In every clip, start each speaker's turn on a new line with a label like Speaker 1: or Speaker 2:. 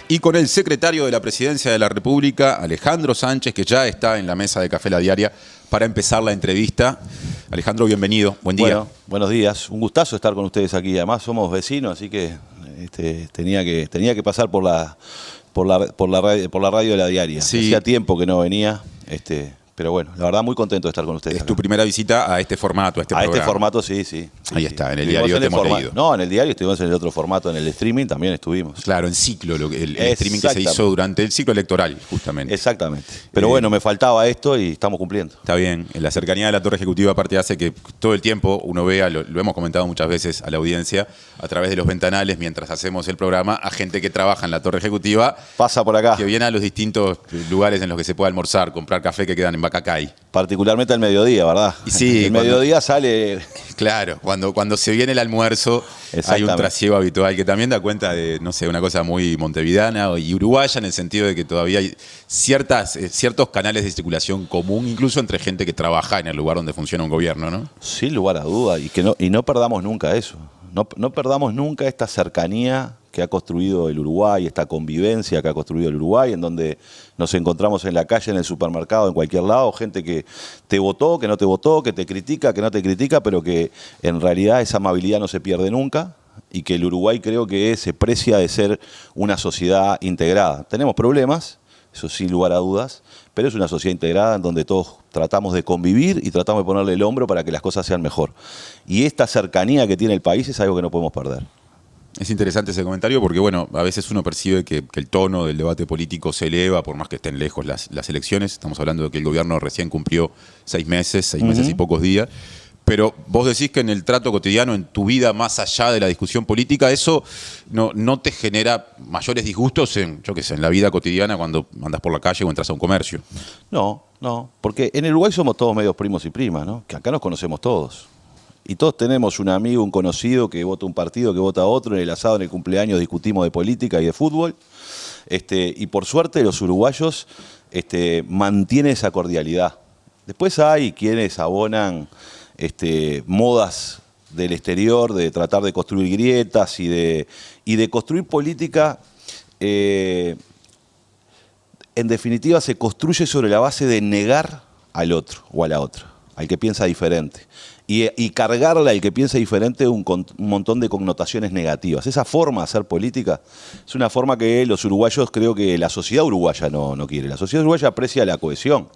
Speaker 1: Y con el secretario de la Presidencia de la República, Alejandro Sánchez, que ya está en la mesa de Café La Diaria para empezar la entrevista. Alejandro, bienvenido. Buen día.
Speaker 2: Bueno, buenos días. Un gustazo estar con ustedes aquí. Además somos vecinos, así que tenía que pasar por la radio de La Diaria.
Speaker 1: Sí.
Speaker 2: Hacía tiempo que no venía. Pero bueno, la verdad muy contento de estar con ustedes.
Speaker 1: Es
Speaker 2: acá.
Speaker 1: tu primera visita a este formato, a este programa.
Speaker 2: Este formato, sí.
Speaker 1: Ahí está, en el diario te hemos leído.
Speaker 2: No, en el diario estuvimos en el otro formato, en el streaming también estuvimos.
Speaker 1: Claro, en ciclo, el streaming que se hizo durante el ciclo electoral, justamente.
Speaker 2: Exactamente. Pero bueno, me faltaba esto y estamos cumpliendo.
Speaker 1: Está bien. En la cercanía de la Torre Ejecutiva, aparte, hace que todo el tiempo uno vea, lo hemos comentado muchas veces a la audiencia, a través de los ventanales, mientras hacemos el programa, a gente que trabaja en la Torre Ejecutiva.
Speaker 2: Pasa por acá.
Speaker 1: Que viene a los distintos lugares en los que se puede almorzar, comprar café que quedan en Bacacay.
Speaker 2: Particularmente al mediodía, ¿verdad?
Speaker 1: Y sí,
Speaker 2: el mediodía sale...
Speaker 1: Claro, cuando se viene el almuerzo hay un trasiego habitual que también da cuenta de, no sé, una cosa muy montevideana y uruguaya en el sentido de que todavía hay ciertos canales de circulación común, incluso entre gente que trabaja en el lugar donde funciona un gobierno, ¿no?
Speaker 2: Sin lugar a duda, y no perdamos nunca eso. No perdamos nunca esta cercanía que ha construido el Uruguay, esta convivencia que ha construido el Uruguay, en donde nos encontramos en la calle, en el supermercado, en cualquier lado, gente que te votó, que no te votó, que te critica, que no te critica, pero que en realidad esa amabilidad no se pierde nunca y que el Uruguay creo que se precia de ser una sociedad integrada. Tenemos problemas, eso sin lugar a dudas, pero es una sociedad integrada en donde todos tratamos de convivir y tratamos de ponerle el hombro para que las cosas sean mejor. Y esta cercanía que tiene el país es algo que no podemos perder.
Speaker 1: Es interesante ese comentario porque, bueno, a veces uno percibe que el tono del debate político se eleva, por más que estén lejos las elecciones. Estamos hablando de que el gobierno recién cumplió 6 meses y pocos días. Pero vos decís que en el trato cotidiano, en tu vida más allá de la discusión política, eso no te genera mayores disgustos en la vida cotidiana cuando andas por la calle o entras a un comercio.
Speaker 2: No, porque en el Uruguay somos todos medios primos y primas, ¿no? Que acá nos conocemos todos. Y todos tenemos un amigo, un conocido que vota un partido, que vota otro. En el asado, en el cumpleaños discutimos de política y de fútbol. Y por suerte los uruguayos mantienen esa cordialidad. Después hay quienes abonan modas del exterior, de tratar de construir grietas y de construir política. En definitiva, se construye sobre la base de negar al otro o a la otra, al que piensa diferente. Y cargarle al que piensa diferente un montón de connotaciones negativas. Esa forma de hacer política es una forma que los uruguayos, creo que la sociedad uruguaya no quiere. La sociedad uruguaya aprecia la cohesión,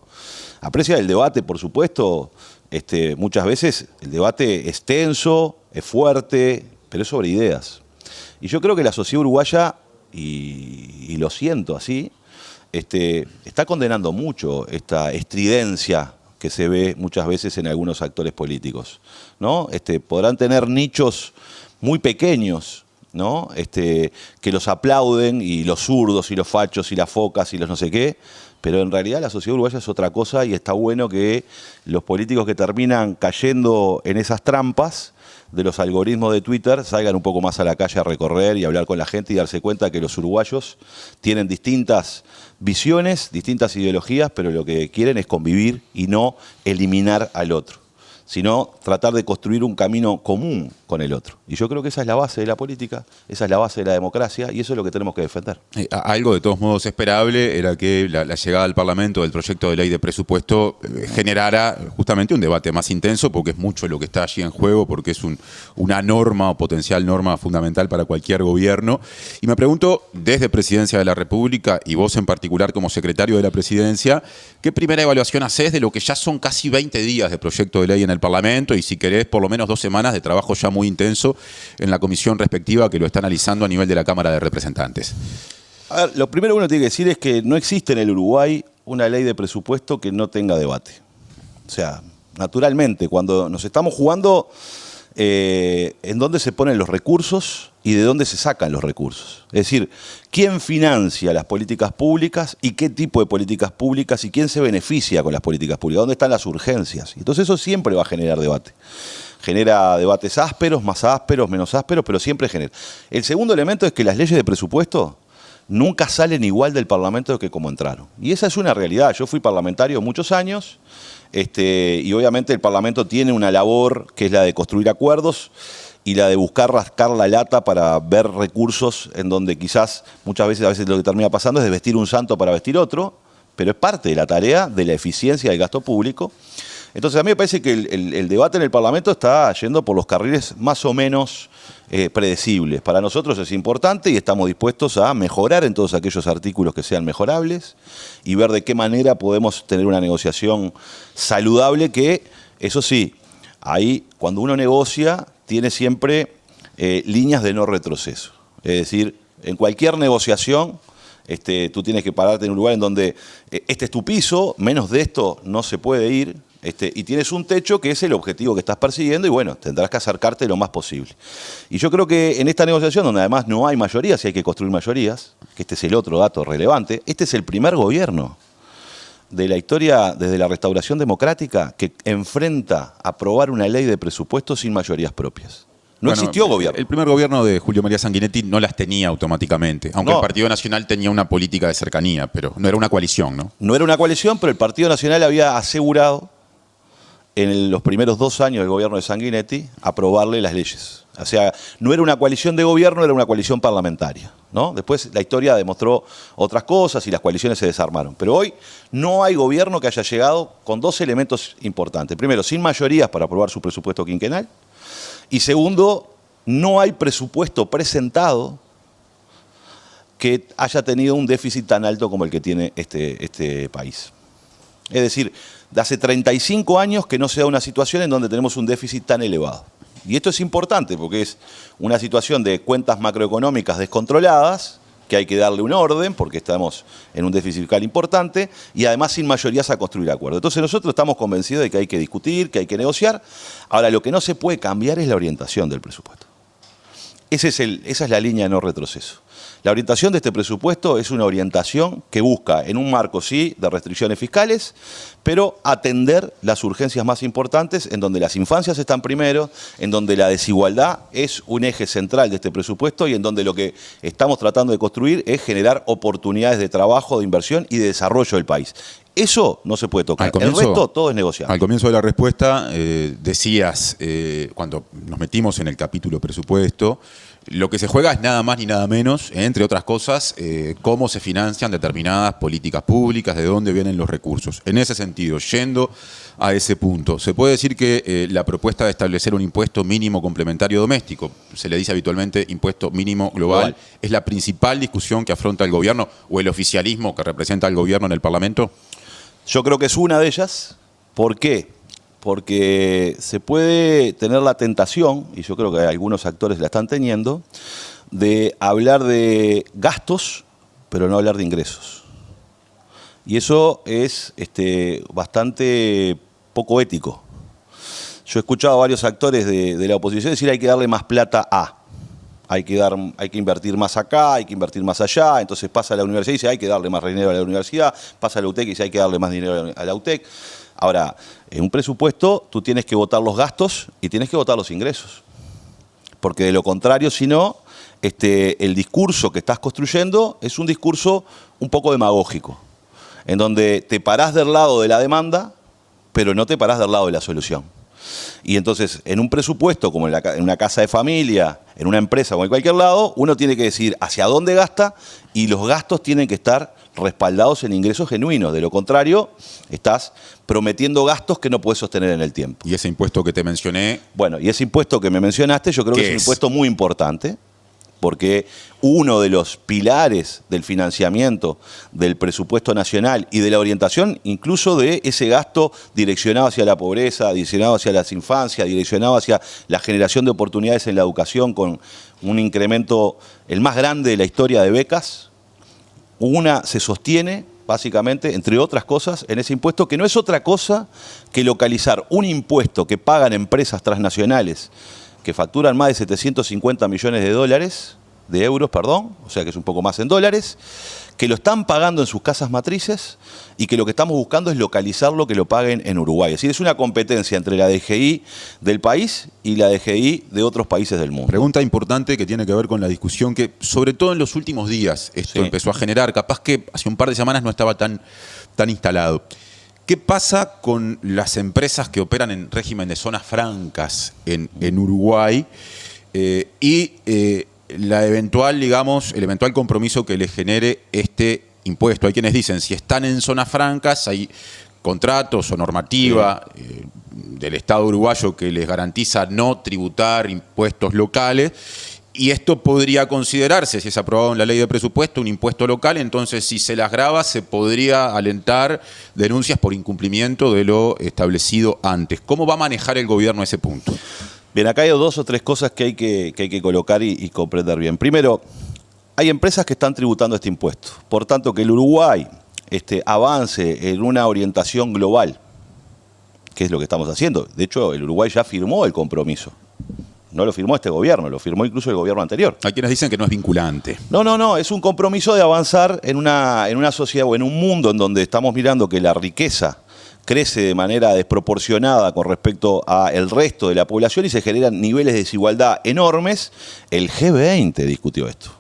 Speaker 2: aprecia el debate, por supuesto. Muchas veces el debate es tenso, es fuerte, pero es sobre ideas. Y yo creo que la sociedad uruguaya, y lo siento así, está condenando mucho esta estridencia que se ve muchas veces en algunos actores políticos, ¿no? Podrán tener nichos muy pequeños, ¿no? Que los aplauden, y los zurdos y los fachos y las focas y los no sé qué, pero en realidad la sociedad uruguaya es otra cosa y está bueno que los políticos que terminan cayendo en esas trampas de los algoritmos de Twitter salgan un poco más a la calle a recorrer y hablar con la gente y darse cuenta que los uruguayos tienen distintas visiones, distintas ideologías, pero lo que quieren es convivir y no eliminar al otro, sino tratar de construir un camino común con el otro. Y yo creo que esa es la base de la política, esa es la base de la democracia y eso es lo que tenemos que defender.
Speaker 1: Algo de todos modos esperable era que la llegada al Parlamento del proyecto de ley de presupuesto generara justamente un debate más intenso, porque es mucho lo que está allí en juego, porque es una norma o potencial norma fundamental para cualquier gobierno. Y me pregunto, desde Presidencia de la República y vos en particular como secretario de la Presidencia, ¿qué primera evaluación hacés de lo que ya son casi 20 días de proyecto de ley en el Parlamento y, si querés, por lo menos 2 semanas de trabajo ya muy intenso en la comisión respectiva que lo está analizando a nivel de la Cámara de Representantes?
Speaker 2: A ver, lo primero que uno tiene que decir es que no existe en el Uruguay una ley de presupuesto que no tenga debate. O sea, naturalmente, cuando nos estamos jugando en dónde se ponen los recursos y de dónde se sacan los recursos. Es decir, quién financia las políticas públicas y qué tipo de políticas públicas y quién se beneficia con las políticas públicas, dónde están las urgencias. Entonces eso siempre va a generar debate. Genera debates ásperos, más ásperos, menos ásperos, pero siempre genera. El segundo elemento es que las leyes de presupuesto nunca salen igual del Parlamento que como entraron. Y esa es una realidad. Yo fui parlamentario muchos años, y obviamente el Parlamento tiene una labor que es la de construir acuerdos, y la de buscar rascar la lata para ver recursos en donde quizás muchas veces, a veces lo que termina pasando es de vestir un santo para vestir otro, pero es parte de la tarea de la eficiencia del gasto público. Entonces a mí me parece que el debate en el Parlamento está yendo por los carriles más o menos predecibles. Para nosotros es importante y estamos dispuestos a mejorar en todos aquellos artículos que sean mejorables y ver de qué manera podemos tener una negociación saludable que, eso sí, ahí cuando uno negocia tiene siempre líneas de no retroceso. Es decir, en cualquier negociación tú tienes que pararte en un lugar en donde este es tu piso, menos de esto no se puede ir, y tienes un techo que es el objetivo que estás persiguiendo y bueno, tendrás que acercarte lo más posible. Y yo creo que en esta negociación, donde además no hay mayorías y hay que construir mayorías, que este es el otro dato relevante, este es el primer gobierno de la historia desde la restauración democrática que enfrenta a aprobar una ley de presupuesto sin mayorías propias. No existió gobierno.
Speaker 1: El primer gobierno de Julio María Sanguinetti no las tenía automáticamente, aunque
Speaker 2: No.
Speaker 1: el Partido Nacional tenía una política de cercanía, pero no era una coalición, ¿no?
Speaker 2: No era una coalición, pero el Partido Nacional había asegurado en los primeros 2 años del gobierno de Sanguinetti aprobarle las leyes. O sea, no era una coalición de gobierno, era una coalición parlamentaria, ¿no? Después la historia demostró otras cosas y las coaliciones se desarmaron. Pero hoy no hay gobierno que haya llegado con 2 elementos importantes. Primero, sin mayorías para aprobar su presupuesto quinquenal. Y segundo, no hay presupuesto presentado que haya tenido un déficit tan alto como el que tiene este país. Es decir, de hace 35 años que no se da una situación en donde tenemos un déficit tan elevado. Y esto es importante porque es una situación de cuentas macroeconómicas descontroladas, que hay que darle un orden porque estamos en un déficit fiscal importante y además sin mayorías a construir acuerdos. Entonces nosotros estamos convencidos de que hay que discutir, que hay que negociar. Ahora, lo que no se puede cambiar es la orientación del presupuesto. Esa es la línea de no retroceso. La orientación de este presupuesto es una orientación que busca, en un marco, sí, de restricciones fiscales, pero atender las urgencias más importantes, en donde las infancias están primero, en donde la desigualdad es un eje central de este presupuesto y en donde lo que estamos tratando de construir es generar oportunidades de trabajo, de inversión y de desarrollo del país. Eso no se puede tocar. El resto, todo es negociable.
Speaker 1: Al comienzo de la respuesta decías, cuando nos metimos en el capítulo presupuesto, lo que se juega es nada más ni nada menos, entre otras cosas, cómo se financian determinadas políticas públicas, de dónde vienen los recursos. En ese sentido, yendo a ese punto, se puede decir que la propuesta de establecer un impuesto mínimo complementario doméstico, se le dice habitualmente impuesto mínimo global, ¿es la principal discusión que afronta el gobierno o el oficialismo que representa al gobierno en el Parlamento?
Speaker 2: Yo creo que es una de ellas. ¿Por qué? Porque se puede tener la tentación, y yo creo que algunos actores la están teniendo, de hablar de gastos, pero no hablar de ingresos. Y eso es bastante poco ético. Yo he escuchado a varios actores de la oposición decir hay que darle más plata a. Hay que invertir más acá, hay que invertir más allá. Entonces pasa a la universidad y dice hay que darle más dinero a la universidad. Pasa a la UTEC y dice hay que darle más dinero a la UTEC. Ahora, en un presupuesto tú tienes que votar los gastos y tienes que votar los ingresos. Porque de lo contrario, si no, el discurso que estás construyendo es un discurso un poco demagógico, en donde te parás del lado de la demanda, pero no te parás del lado de la solución. Y entonces, en un presupuesto, como en una casa de familia, en una empresa o en cualquier lado, uno tiene que decir hacia dónde gasta y los gastos tienen que estar respaldados en ingresos genuinos. De lo contrario, estás prometiendo gastos que no puedes sostener en el tiempo.
Speaker 1: Y ese impuesto que te mencioné...
Speaker 2: Bueno, y ese impuesto que me mencionaste, yo creo que es un impuesto muy importante, porque uno de los pilares del financiamiento del presupuesto nacional y de la orientación incluso de ese gasto direccionado hacia la pobreza, direccionado hacia las infancias, direccionado hacia la generación de oportunidades en la educación con un incremento el más grande de la historia de becas, se sostiene básicamente, entre otras cosas, en ese impuesto que no es otra cosa que localizar un impuesto que pagan empresas transnacionales que facturan más de 750 millones de euros, o sea que es un poco más en dólares, que lo están pagando en sus casas matrices y que lo que estamos buscando es localizarlo, que lo paguen en Uruguay. Es decir, es una competencia entre la DGI del país y la DGI de otros países del mundo.
Speaker 1: Pregunta importante que tiene que ver con la discusión que, sobre todo en los últimos días, esto empezó a generar. Capaz que hace un par de semanas no estaba tan instalado. ¿Qué pasa con las empresas que operan en régimen de zonas francas en Uruguay la eventual, digamos, el eventual compromiso que les genere este impuesto. Hay quienes dicen, si están en zonas francas, hay contratos o normativa del Estado uruguayo que les garantiza no tributar impuestos locales, y esto podría considerarse, si es aprobado en la ley de presupuesto, un impuesto local. Entonces, si se las grava, se podría alentar denuncias por incumplimiento de lo establecido antes. ¿Cómo va a manejar el gobierno ese punto?
Speaker 2: Bien, acá hay dos o tres cosas que hay que colocar y comprender bien. Primero, hay empresas que están tributando este impuesto. Por tanto, que el Uruguay avance en una orientación global, que es lo que estamos haciendo. De hecho, el Uruguay ya firmó el compromiso. No lo firmó este gobierno, lo firmó incluso el gobierno anterior.
Speaker 1: Hay quienes dicen que no es vinculante.
Speaker 2: No, es un compromiso de avanzar en una sociedad o en un mundo en donde estamos mirando que la riqueza crece de manera desproporcionada con respecto al resto de la población y se generan niveles de desigualdad enormes. El G20 discutió esto.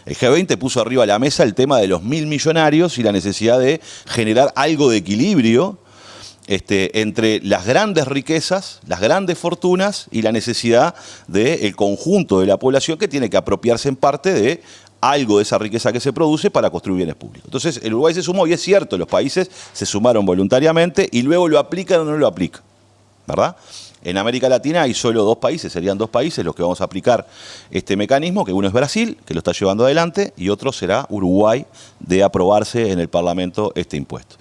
Speaker 2: El G20 puso arriba de la mesa el tema de los 1.000 millonarios y la necesidad de generar algo de equilibrio entre las grandes riquezas, las grandes fortunas y la necesidad del conjunto de la población que tiene que apropiarse en parte de algo de esa riqueza que se produce para construir bienes públicos. Entonces, el Uruguay se sumó, y es cierto, los países se sumaron voluntariamente y luego lo aplican o no lo aplican, ¿verdad? En América Latina hay solo dos países, serían dos países los que vamos a aplicar este mecanismo, que uno es Brasil, que lo está llevando adelante, y otro será Uruguay, de aprobarse en el Parlamento este impuesto.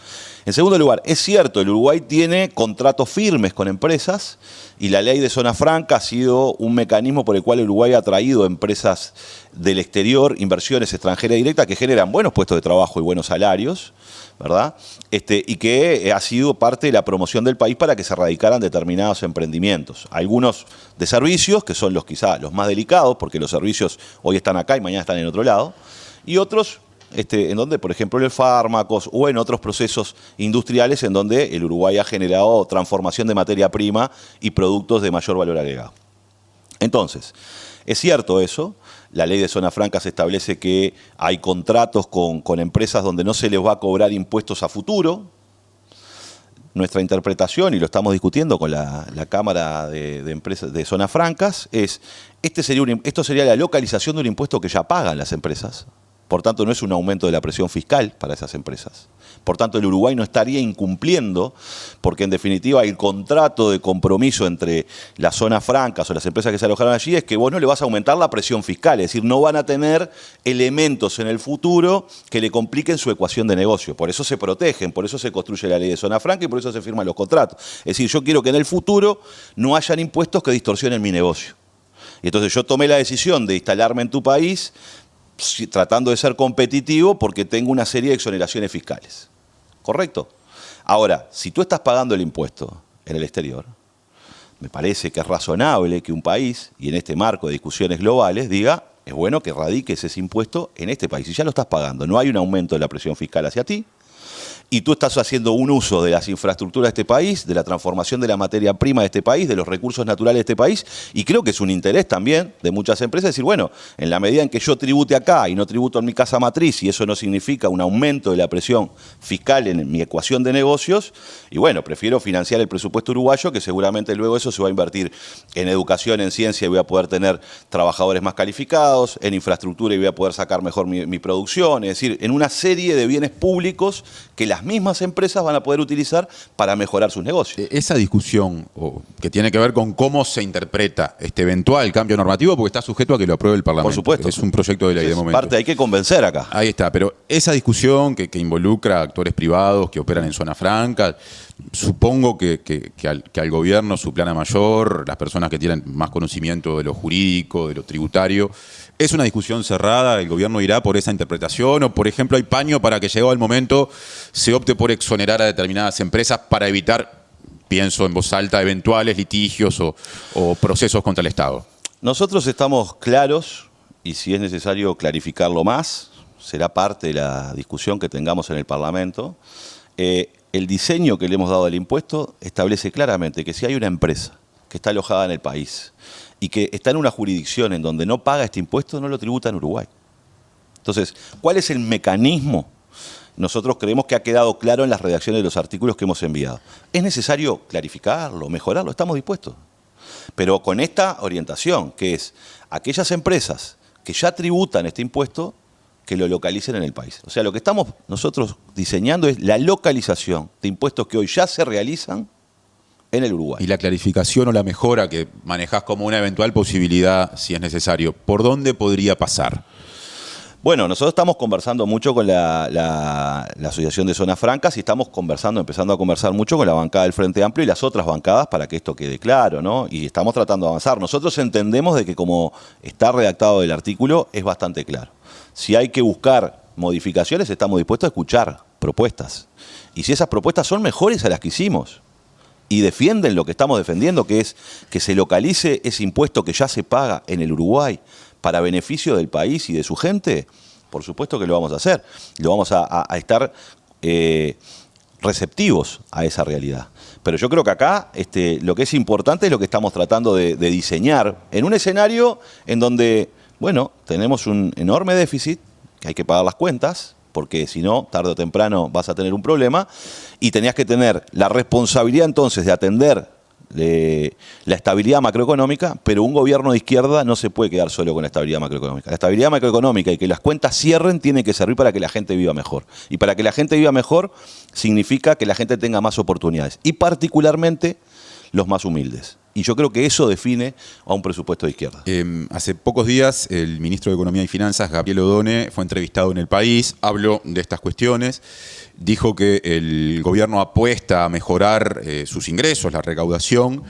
Speaker 2: En segundo lugar, es cierto, el Uruguay tiene contratos firmes con empresas y la ley de zona franca ha sido un mecanismo por el cual el Uruguay ha traído empresas del exterior, inversiones extranjeras directas que generan buenos puestos de trabajo y buenos salarios, ¿verdad? Y que ha sido parte de la promoción del país para que se radicaran determinados emprendimientos. Algunos de servicios, que son quizá los más delicados, porque los servicios hoy están acá y mañana están en otro lado, y otros en donde, por ejemplo, en los fármacos o en otros procesos industriales en donde el Uruguay ha generado transformación de materia prima y productos de mayor valor agregado. Entonces, es cierto eso. La ley de zona franca se establece que hay contratos con empresas donde no se les va a cobrar impuestos a futuro. Nuestra interpretación, y lo estamos discutiendo con la Cámara de Empresas de Zonas Francas, es esto sería la localización de un impuesto que ya pagan las empresas. Por tanto, no es un aumento de la presión fiscal para esas empresas. Por tanto, el Uruguay no estaría incumpliendo, porque en definitiva el contrato de compromiso entre las zonas francas o las empresas que se alojaron allí es que vos no le vas a aumentar la presión fiscal, es decir, no van a tener elementos en el futuro que le compliquen su ecuación de negocio. Por eso se protegen, por eso se construye la ley de zona franca y por eso se firman los contratos. Es decir, yo quiero que en el futuro no hayan impuestos que distorsionen mi negocio. Y entonces yo tomé la decisión de instalarme en tu país tratando de ser competitivo porque tengo una serie de exoneraciones fiscales. ¿Correcto? Ahora, si tú estás pagando el impuesto en el exterior, me parece que es razonable que un país, y en este marco de discusiones globales, diga, es bueno que radiques ese impuesto en este país. Si ya lo estás pagando, no hay un aumento de la presión fiscal hacia ti, y tú estás haciendo un uso de las infraestructuras de este país, de la transformación de la materia prima de este país, de los recursos naturales de este país, y creo que es un interés también de muchas empresas decir, bueno, en la medida en que yo tribute acá y no tributo en mi casa matriz, y eso no significa un aumento de la presión fiscal en mi ecuación de negocios, y bueno, prefiero financiar el presupuesto uruguayo, que seguramente luego eso se va a invertir en educación, en ciencia, y voy a poder tener trabajadores más calificados, en infraestructura y voy a poder sacar mejor mi producción, es decir, en una serie de bienes públicos que las mismas empresas van a poder utilizar para mejorar sus negocios.
Speaker 1: Esa discusión que tiene que ver con cómo se interpreta este eventual cambio normativo, porque está sujeto a que lo apruebe el Parlamento.
Speaker 2: Por supuesto.
Speaker 1: Es un proyecto de ley de momento.
Speaker 2: Parte, hay que convencer acá.
Speaker 1: Ahí está, pero esa discusión que involucra actores privados que operan en zona franca, supongo que al gobierno, su plana mayor, las personas que tienen más conocimiento de lo jurídico, de lo tributario, ¿es una discusión cerrada? ¿El gobierno irá por esa interpretación? ¿O, por ejemplo, hay paño para que llegado el momento se opte por exonerar a determinadas empresas para evitar, pienso en voz alta, eventuales litigios o procesos contra el Estado?
Speaker 2: Nosotros estamos claros, y si es necesario clarificarlo más, será parte de la discusión que tengamos en el Parlamento. El diseño que le hemos dado al impuesto establece claramente que si hay una empresa que está alojada en el país y que está en una jurisdicción en donde no paga este impuesto, no lo tributa en Uruguay. Entonces, ¿cuál es el mecanismo? Nosotros creemos que ha quedado claro en las redacciones de los artículos que hemos enviado. ¿Es necesario clarificarlo, mejorarlo? Estamos dispuestos. pero con esta orientación, que es aquellas empresas que ya tributan este impuesto, que lo localicen en el país. O sea, lo que estamos nosotros diseñando es la localización de impuestos que hoy ya se realizan en el Uruguay.
Speaker 1: Y la clarificación o la mejora que manejás como una eventual posibilidad, si es necesario, ¿por dónde podría pasar?
Speaker 2: Bueno, nosotros estamos conversando mucho con la Asociación de Zonas Francas y estamos empezando a conversar mucho con la bancada del Frente Amplio y las otras bancadas para que esto quede claro, ¿no? Y estamos tratando de avanzar. Nosotros entendemos de que como está redactado el artículo es bastante claro. Si hay que buscar modificaciones, estamos dispuestos a escuchar propuestas. Y si esas propuestas son mejores a las que hicimos y defienden lo que estamos defendiendo, que es que se localice ese impuesto que ya se paga en el Uruguay para beneficio del país y de su gente, por supuesto que lo vamos a hacer. Lo vamos a estar receptivos a esa realidad. Pero yo creo que acá lo que es importante es lo que estamos tratando de diseñar en un escenario en donde, bueno, tenemos un enorme déficit, que hay que pagar las cuentas, porque si no, tarde o temprano vas a tener un problema, y tenías que tener la responsabilidad entonces de atender la estabilidad macroeconómica, pero un gobierno de izquierda no se puede quedar solo con la estabilidad macroeconómica. La estabilidad macroeconómica y que las cuentas cierren tiene que servir para que la gente viva mejor. Y para que la gente viva mejor significa que la gente tenga más oportunidades, y particularmente los más humildes. Y yo creo que eso define a un presupuesto de izquierda.
Speaker 1: Hace pocos días el ministro de Economía y Finanzas, Gabriel Odone, fue entrevistado en El País, habló de estas cuestiones, dijo que el gobierno apuesta a mejorar sus ingresos, la recaudación,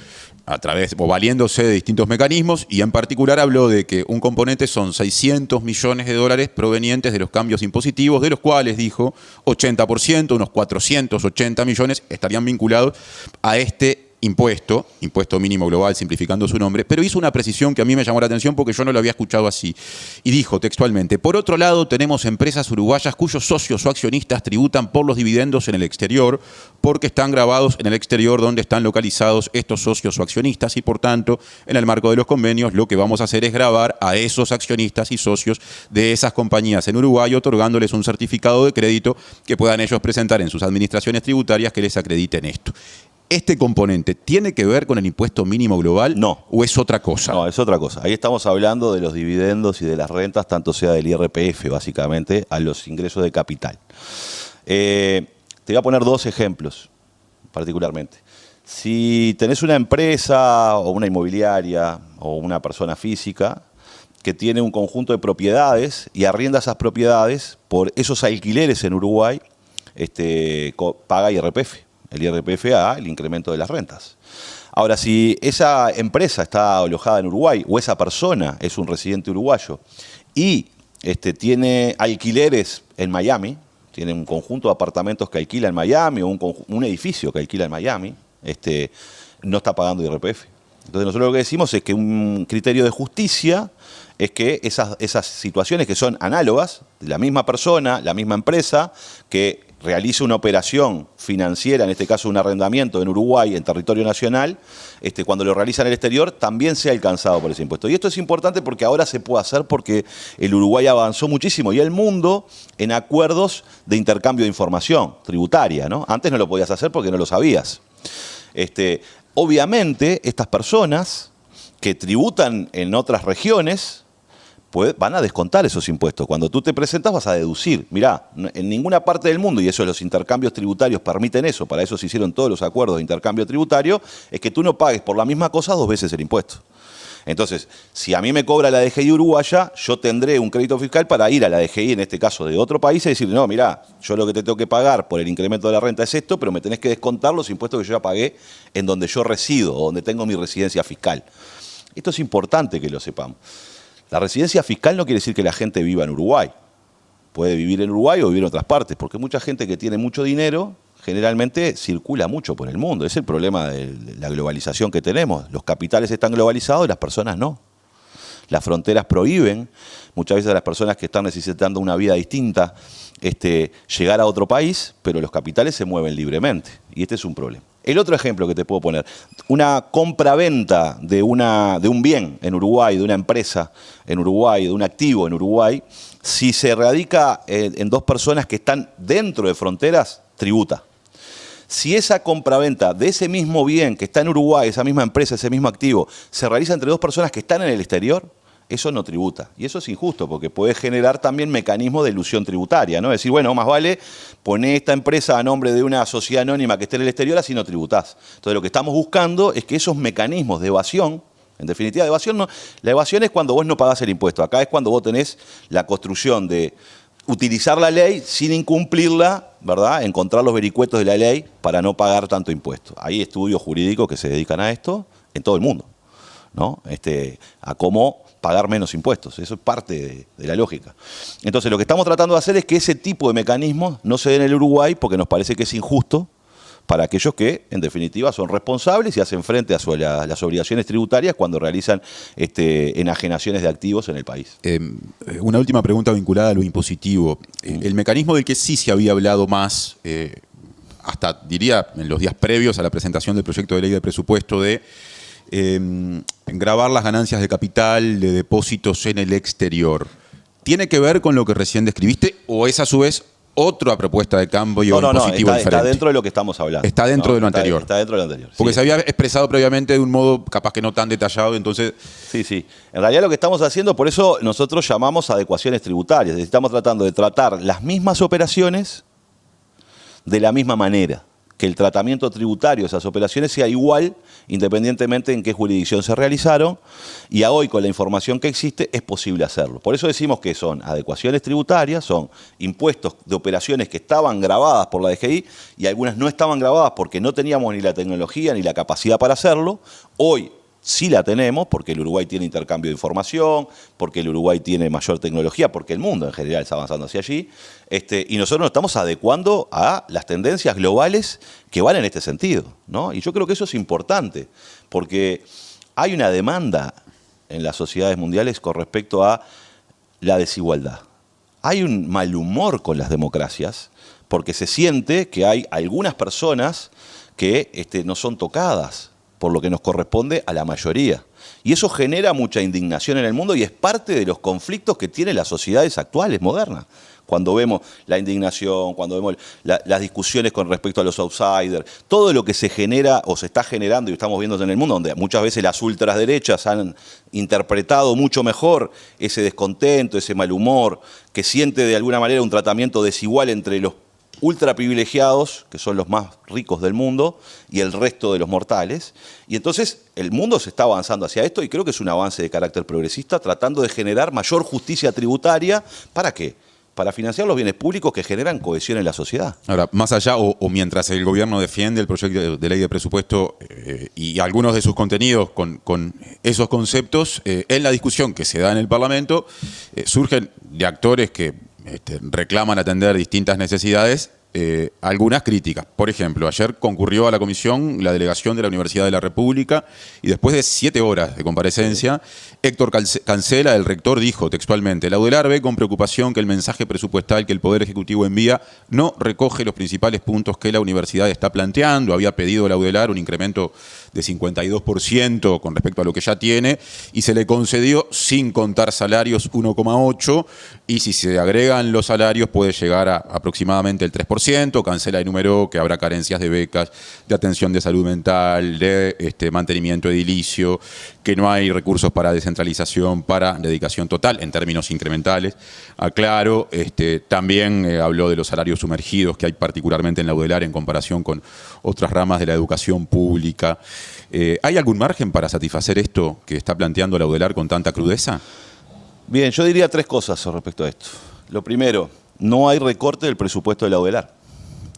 Speaker 1: a través o valiéndose de distintos mecanismos, y en particular habló de que un componente son 600 millones de dólares provenientes de los cambios impositivos, de los cuales, dijo, 80%, unos 480 millones, estarían vinculados a este impuesto mínimo global, simplificando su nombre, pero hizo una precisión que a mí me llamó la atención porque yo no lo había escuchado así. Y dijo textualmente: por otro lado, tenemos empresas uruguayas cuyos socios o accionistas tributan por los dividendos en el exterior, porque están grabados en el exterior donde están localizados estos socios o accionistas, y por tanto, en el marco de los convenios, lo que vamos a hacer es grabar a esos accionistas y socios de esas compañías en Uruguay, otorgándoles un certificado de crédito que puedan ellos presentar en sus administraciones tributarias que les acrediten esto. ¿Este componente tiene que ver con el impuesto mínimo global?
Speaker 2: No.
Speaker 1: ¿O es otra cosa?
Speaker 2: No, es otra cosa. Ahí estamos hablando de los dividendos y de las rentas, tanto sea del IRPF, básicamente, a los ingresos de capital. Te voy a poner dos ejemplos, particularmente. Si tenés una empresa o una inmobiliaria o una persona física que tiene un conjunto de propiedades y arrienda esas propiedades por esos alquileres en Uruguay, paga IRPF. El IRPF a el incremento de las rentas. Ahora, si esa empresa está alojada en Uruguay o esa persona es un residente uruguayo y tiene alquileres en Miami, tiene un conjunto de apartamentos que alquila en Miami o un edificio que alquila en Miami, no está pagando IRPF. Entonces nosotros lo que decimos es que un criterio de justicia es que esas situaciones que son análogas, de la misma persona, la misma empresa, que realiza una operación financiera, en este caso un arrendamiento en Uruguay, en territorio nacional, cuando lo realiza en el exterior, también sea alcanzado por ese impuesto. Y esto es importante porque ahora se puede hacer porque el Uruguay avanzó muchísimo y el mundo en acuerdos de intercambio de información tributaria, ¿no? Antes no lo podías hacer porque no lo sabías. Obviamente, estas personas que tributan en otras regiones van a descontar esos impuestos. Cuando tú te presentas vas a deducir. Mirá, en ninguna parte del mundo, y eso los intercambios tributarios permiten eso, para eso se hicieron todos los acuerdos de intercambio tributario, es que tú no pagues por la misma cosa 2 veces el impuesto. Entonces, si a mí me cobra la DGI uruguaya, yo tendré un crédito fiscal para ir a la DGI, en este caso de otro país, y decir, no, mirá, yo lo que te tengo que pagar por el incremento de la renta es esto, pero me tenés que descontar los impuestos que yo ya pagué en donde yo resido o donde tengo mi residencia fiscal. Esto es importante que lo sepamos. La residencia fiscal no quiere decir que la gente viva en Uruguay. Puede vivir en Uruguay o vivir en otras partes, porque mucha gente que tiene mucho dinero generalmente circula mucho por el mundo. Es el problema de la globalización que tenemos. Los capitales están globalizados y las personas no. Las fronteras prohíben muchas veces a las personas que están necesitando una vida distinta llegar a otro país, pero los capitales se mueven libremente y este es un problema. El otro ejemplo que te puedo poner, una compra-venta de un bien en Uruguay, de una empresa en Uruguay, de un activo en Uruguay, si se radica en 2 personas que están dentro de fronteras, tributa. Si esa compraventa de ese mismo bien que está en Uruguay, esa misma empresa, ese mismo activo, se realiza entre dos personas que están en el exterior, eso no tributa. Y eso es injusto, porque puede generar también mecanismos de elusión tributaria, ¿no? Es decir, bueno, más vale poner esta empresa a nombre de una sociedad anónima que esté en el exterior, así no tributás. Entonces lo que estamos buscando es que esos mecanismos de evasión, en definitiva, de evasión no, la evasión es cuando vos no pagás el impuesto. Acá es cuando vos tenés la construcción de utilizar la ley sin incumplirla, ¿verdad? Encontrar los vericuetos de la ley para no pagar tanto impuesto. Hay estudios jurídicos que se dedican a esto en todo el mundo, ¿no? A cómo pagar menos impuestos. Eso es parte de la lógica. Entonces, lo que estamos tratando de hacer es que ese tipo de mecanismos no se den en el Uruguay porque nos parece que es injusto para aquellos que, en definitiva, son responsables y hacen frente a las obligaciones tributarias cuando realizan enajenaciones de activos en el país.
Speaker 1: Una última pregunta vinculada a lo impositivo. El mecanismo del que sí se había hablado más, hasta diría en los días previos a la presentación del proyecto de ley de presupuesto, de gravar las ganancias de capital de depósitos en el exterior, ¿tiene que ver con lo que recién describiste o es a su vez otra propuesta de cambio impositivo diferente?
Speaker 2: Está dentro de lo que estamos hablando.
Speaker 1: Está dentro de lo anterior.
Speaker 2: Está dentro de lo anterior.
Speaker 1: Porque se había expresado previamente de un modo capaz que no tan detallado, entonces...
Speaker 2: Sí. En realidad lo que estamos haciendo, por eso nosotros llamamos adecuaciones tributarias. Estamos tratando de tratar las mismas operaciones de la misma manera. Que el tratamiento tributario de esas operaciones sea igual independientemente en qué jurisdicción se realizaron, y a hoy con la información que existe es posible hacerlo. Por eso decimos que son adecuaciones tributarias, son impuestos de operaciones que estaban grabadas por la DGI y algunas no estaban grabadas porque no teníamos ni la tecnología ni la capacidad para hacerlo. Hoy sí la tenemos porque el Uruguay tiene intercambio de información, porque el Uruguay tiene mayor tecnología, porque el mundo en general está avanzando hacia allí, y nosotros nos estamos adecuando a las tendencias globales que van en este sentido, ¿no? Y yo creo que eso es importante, porque hay una demanda en las sociedades mundiales con respecto a la desigualdad. Hay un mal humor con las democracias, porque se siente que hay algunas personas que no son tocadas por lo que nos corresponde a la mayoría. Y eso genera mucha indignación en el mundo y es parte de los conflictos que tienen las sociedades actuales, modernas. Cuando vemos la indignación, cuando vemos las discusiones con respecto a los outsiders, todo lo que se genera o se está generando y estamos viendo en el mundo, donde muchas veces las ultraderechas han interpretado mucho mejor ese descontento, ese mal humor, que siente de alguna manera un tratamiento desigual entre los ultra privilegiados, que son los más ricos del mundo, y el resto de los mortales. Y entonces el mundo se está avanzando hacia esto y creo que es un avance de carácter progresista, tratando de generar mayor justicia tributaria. ¿Para qué? Para financiar los bienes públicos que generan cohesión en la sociedad.
Speaker 1: Ahora, más allá o mientras el gobierno defiende el proyecto de ley de presupuesto y algunos de sus contenidos con esos conceptos, en la discusión que se da en el Parlamento, surgen de actores que reclaman atender distintas necesidades, algunas críticas. Por ejemplo, ayer concurrió a la comisión la delegación de la Universidad de la República y después de 7 horas de comparecencia, Héctor Cancela, el rector, dijo textualmente: la UDELAR ve con preocupación que el mensaje presupuestal que el Poder Ejecutivo envía no recoge los principales puntos que la universidad está planteando. Había pedido la UDELAR un incremento de 52% con respecto a lo que ya tiene y se le concedió sin contar salarios 1,8%, y si se agregan los salarios puede llegar a aproximadamente el 3%. Cancela enumeró que habrá carencias de becas, de atención de salud mental, de mantenimiento edilicio, que no hay recursos para descentralización, para dedicación total en términos incrementales. Aclaro, también habló de los salarios sumergidos que hay particularmente en la UDELAR en comparación con otras ramas de la educación pública. ¿Hay algún margen para satisfacer esto que está planteando la UDELAR con tanta crudeza?
Speaker 2: Bien, yo diría 3 cosas respecto a esto. Lo primero, no hay recorte del presupuesto de la UDELAR.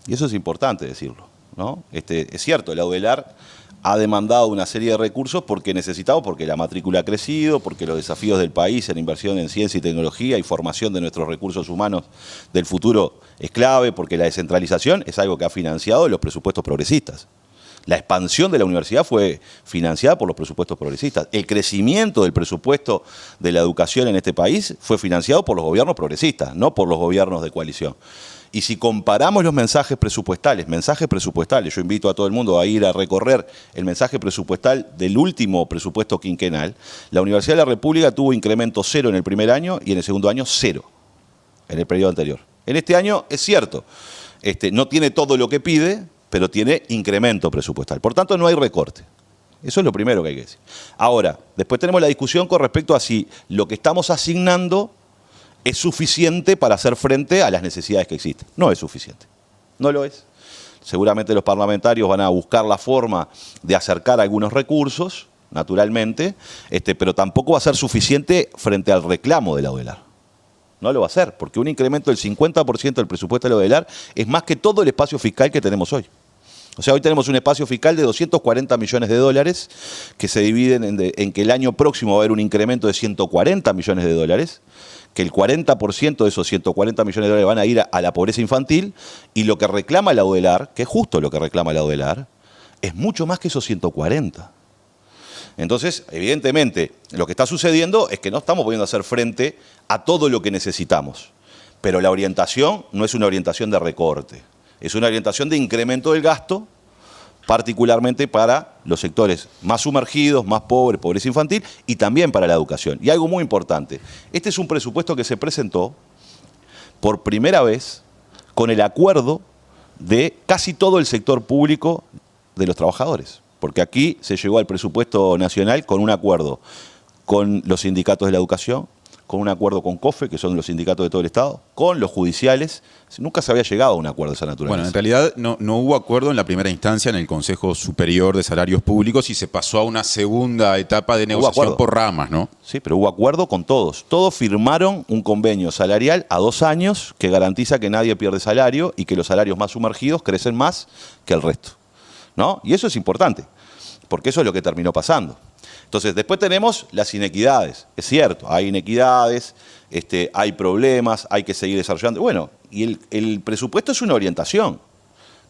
Speaker 2: Y eso es importante decirlo, ¿no? Es cierto, la UDELAR ha demandado una serie de recursos porque necesitamos, porque la matrícula ha crecido, porque los desafíos del país en inversión en ciencia y tecnología y formación de nuestros recursos humanos del futuro es clave, porque la descentralización es algo que ha financiado los presupuestos progresistas. La expansión de la universidad fue financiada por los presupuestos progresistas. El crecimiento del presupuesto de la educación en este país fue financiado por los gobiernos progresistas, no por los gobiernos de coalición. Y si comparamos los mensajes presupuestales, yo invito a todo el mundo a ir a recorrer el mensaje presupuestal del último presupuesto quinquenal, la Universidad de la República tuvo incremento 0 en el primer año y en el segundo año 0 en el periodo anterior. En este año es cierto, no tiene todo lo que pide, pero tiene incremento presupuestal. Por tanto, no hay recorte. Eso es lo primero que hay que decir. Ahora, después tenemos la discusión con respecto a si lo que estamos asignando es suficiente para hacer frente a las necesidades que existen. No es suficiente. No lo es. Seguramente los parlamentarios van a buscar la forma de acercar algunos recursos, naturalmente, pero tampoco va a ser suficiente frente al reclamo de la ODELAR. No lo va a hacer, porque un incremento del 50% del presupuesto de la ODELAR es más que todo el espacio fiscal que tenemos hoy. O sea, hoy tenemos un espacio fiscal de 240 millones de dólares que se dividen en que el año próximo va a haber un incremento de 140 millones de dólares, que el 40% de esos 140 millones de dólares van a ir a la pobreza infantil, y lo que reclama la ODELAR, que es justo lo que reclama la ODELAR, es mucho más que esos 140. Entonces, evidentemente, lo que está sucediendo es que no estamos pudiendo hacer frente a todo lo que necesitamos. Pero la orientación no es una orientación de recorte, es una orientación de incremento del gasto, particularmente para los sectores más sumergidos, más pobres, pobreza infantil, y también para la educación. Y algo muy importante, este es un presupuesto que se presentó por primera vez con el acuerdo de casi todo el sector público de los trabajadores. Porque aquí se llegó al presupuesto nacional con un acuerdo con los sindicatos de la educación, con un acuerdo con COFE, que son los sindicatos de todo el Estado, con los judiciales. Nunca se había llegado a un acuerdo de esa naturaleza.
Speaker 1: Bueno, en realidad no hubo acuerdo en la primera instancia en el Consejo Superior de Salarios Públicos y se pasó a una segunda etapa de negociación por ramas, ¿no?
Speaker 2: Sí, pero hubo acuerdo con todos. Todos firmaron un convenio salarial a 2 años que garantiza que nadie pierde salario y que los salarios más sumergidos crecen más que el resto, ¿no? Y eso es importante, porque eso es lo que terminó pasando. Entonces, después tenemos las inequidades. Es cierto, hay inequidades, hay problemas, hay que seguir desarrollando. Bueno, y el presupuesto es una orientación,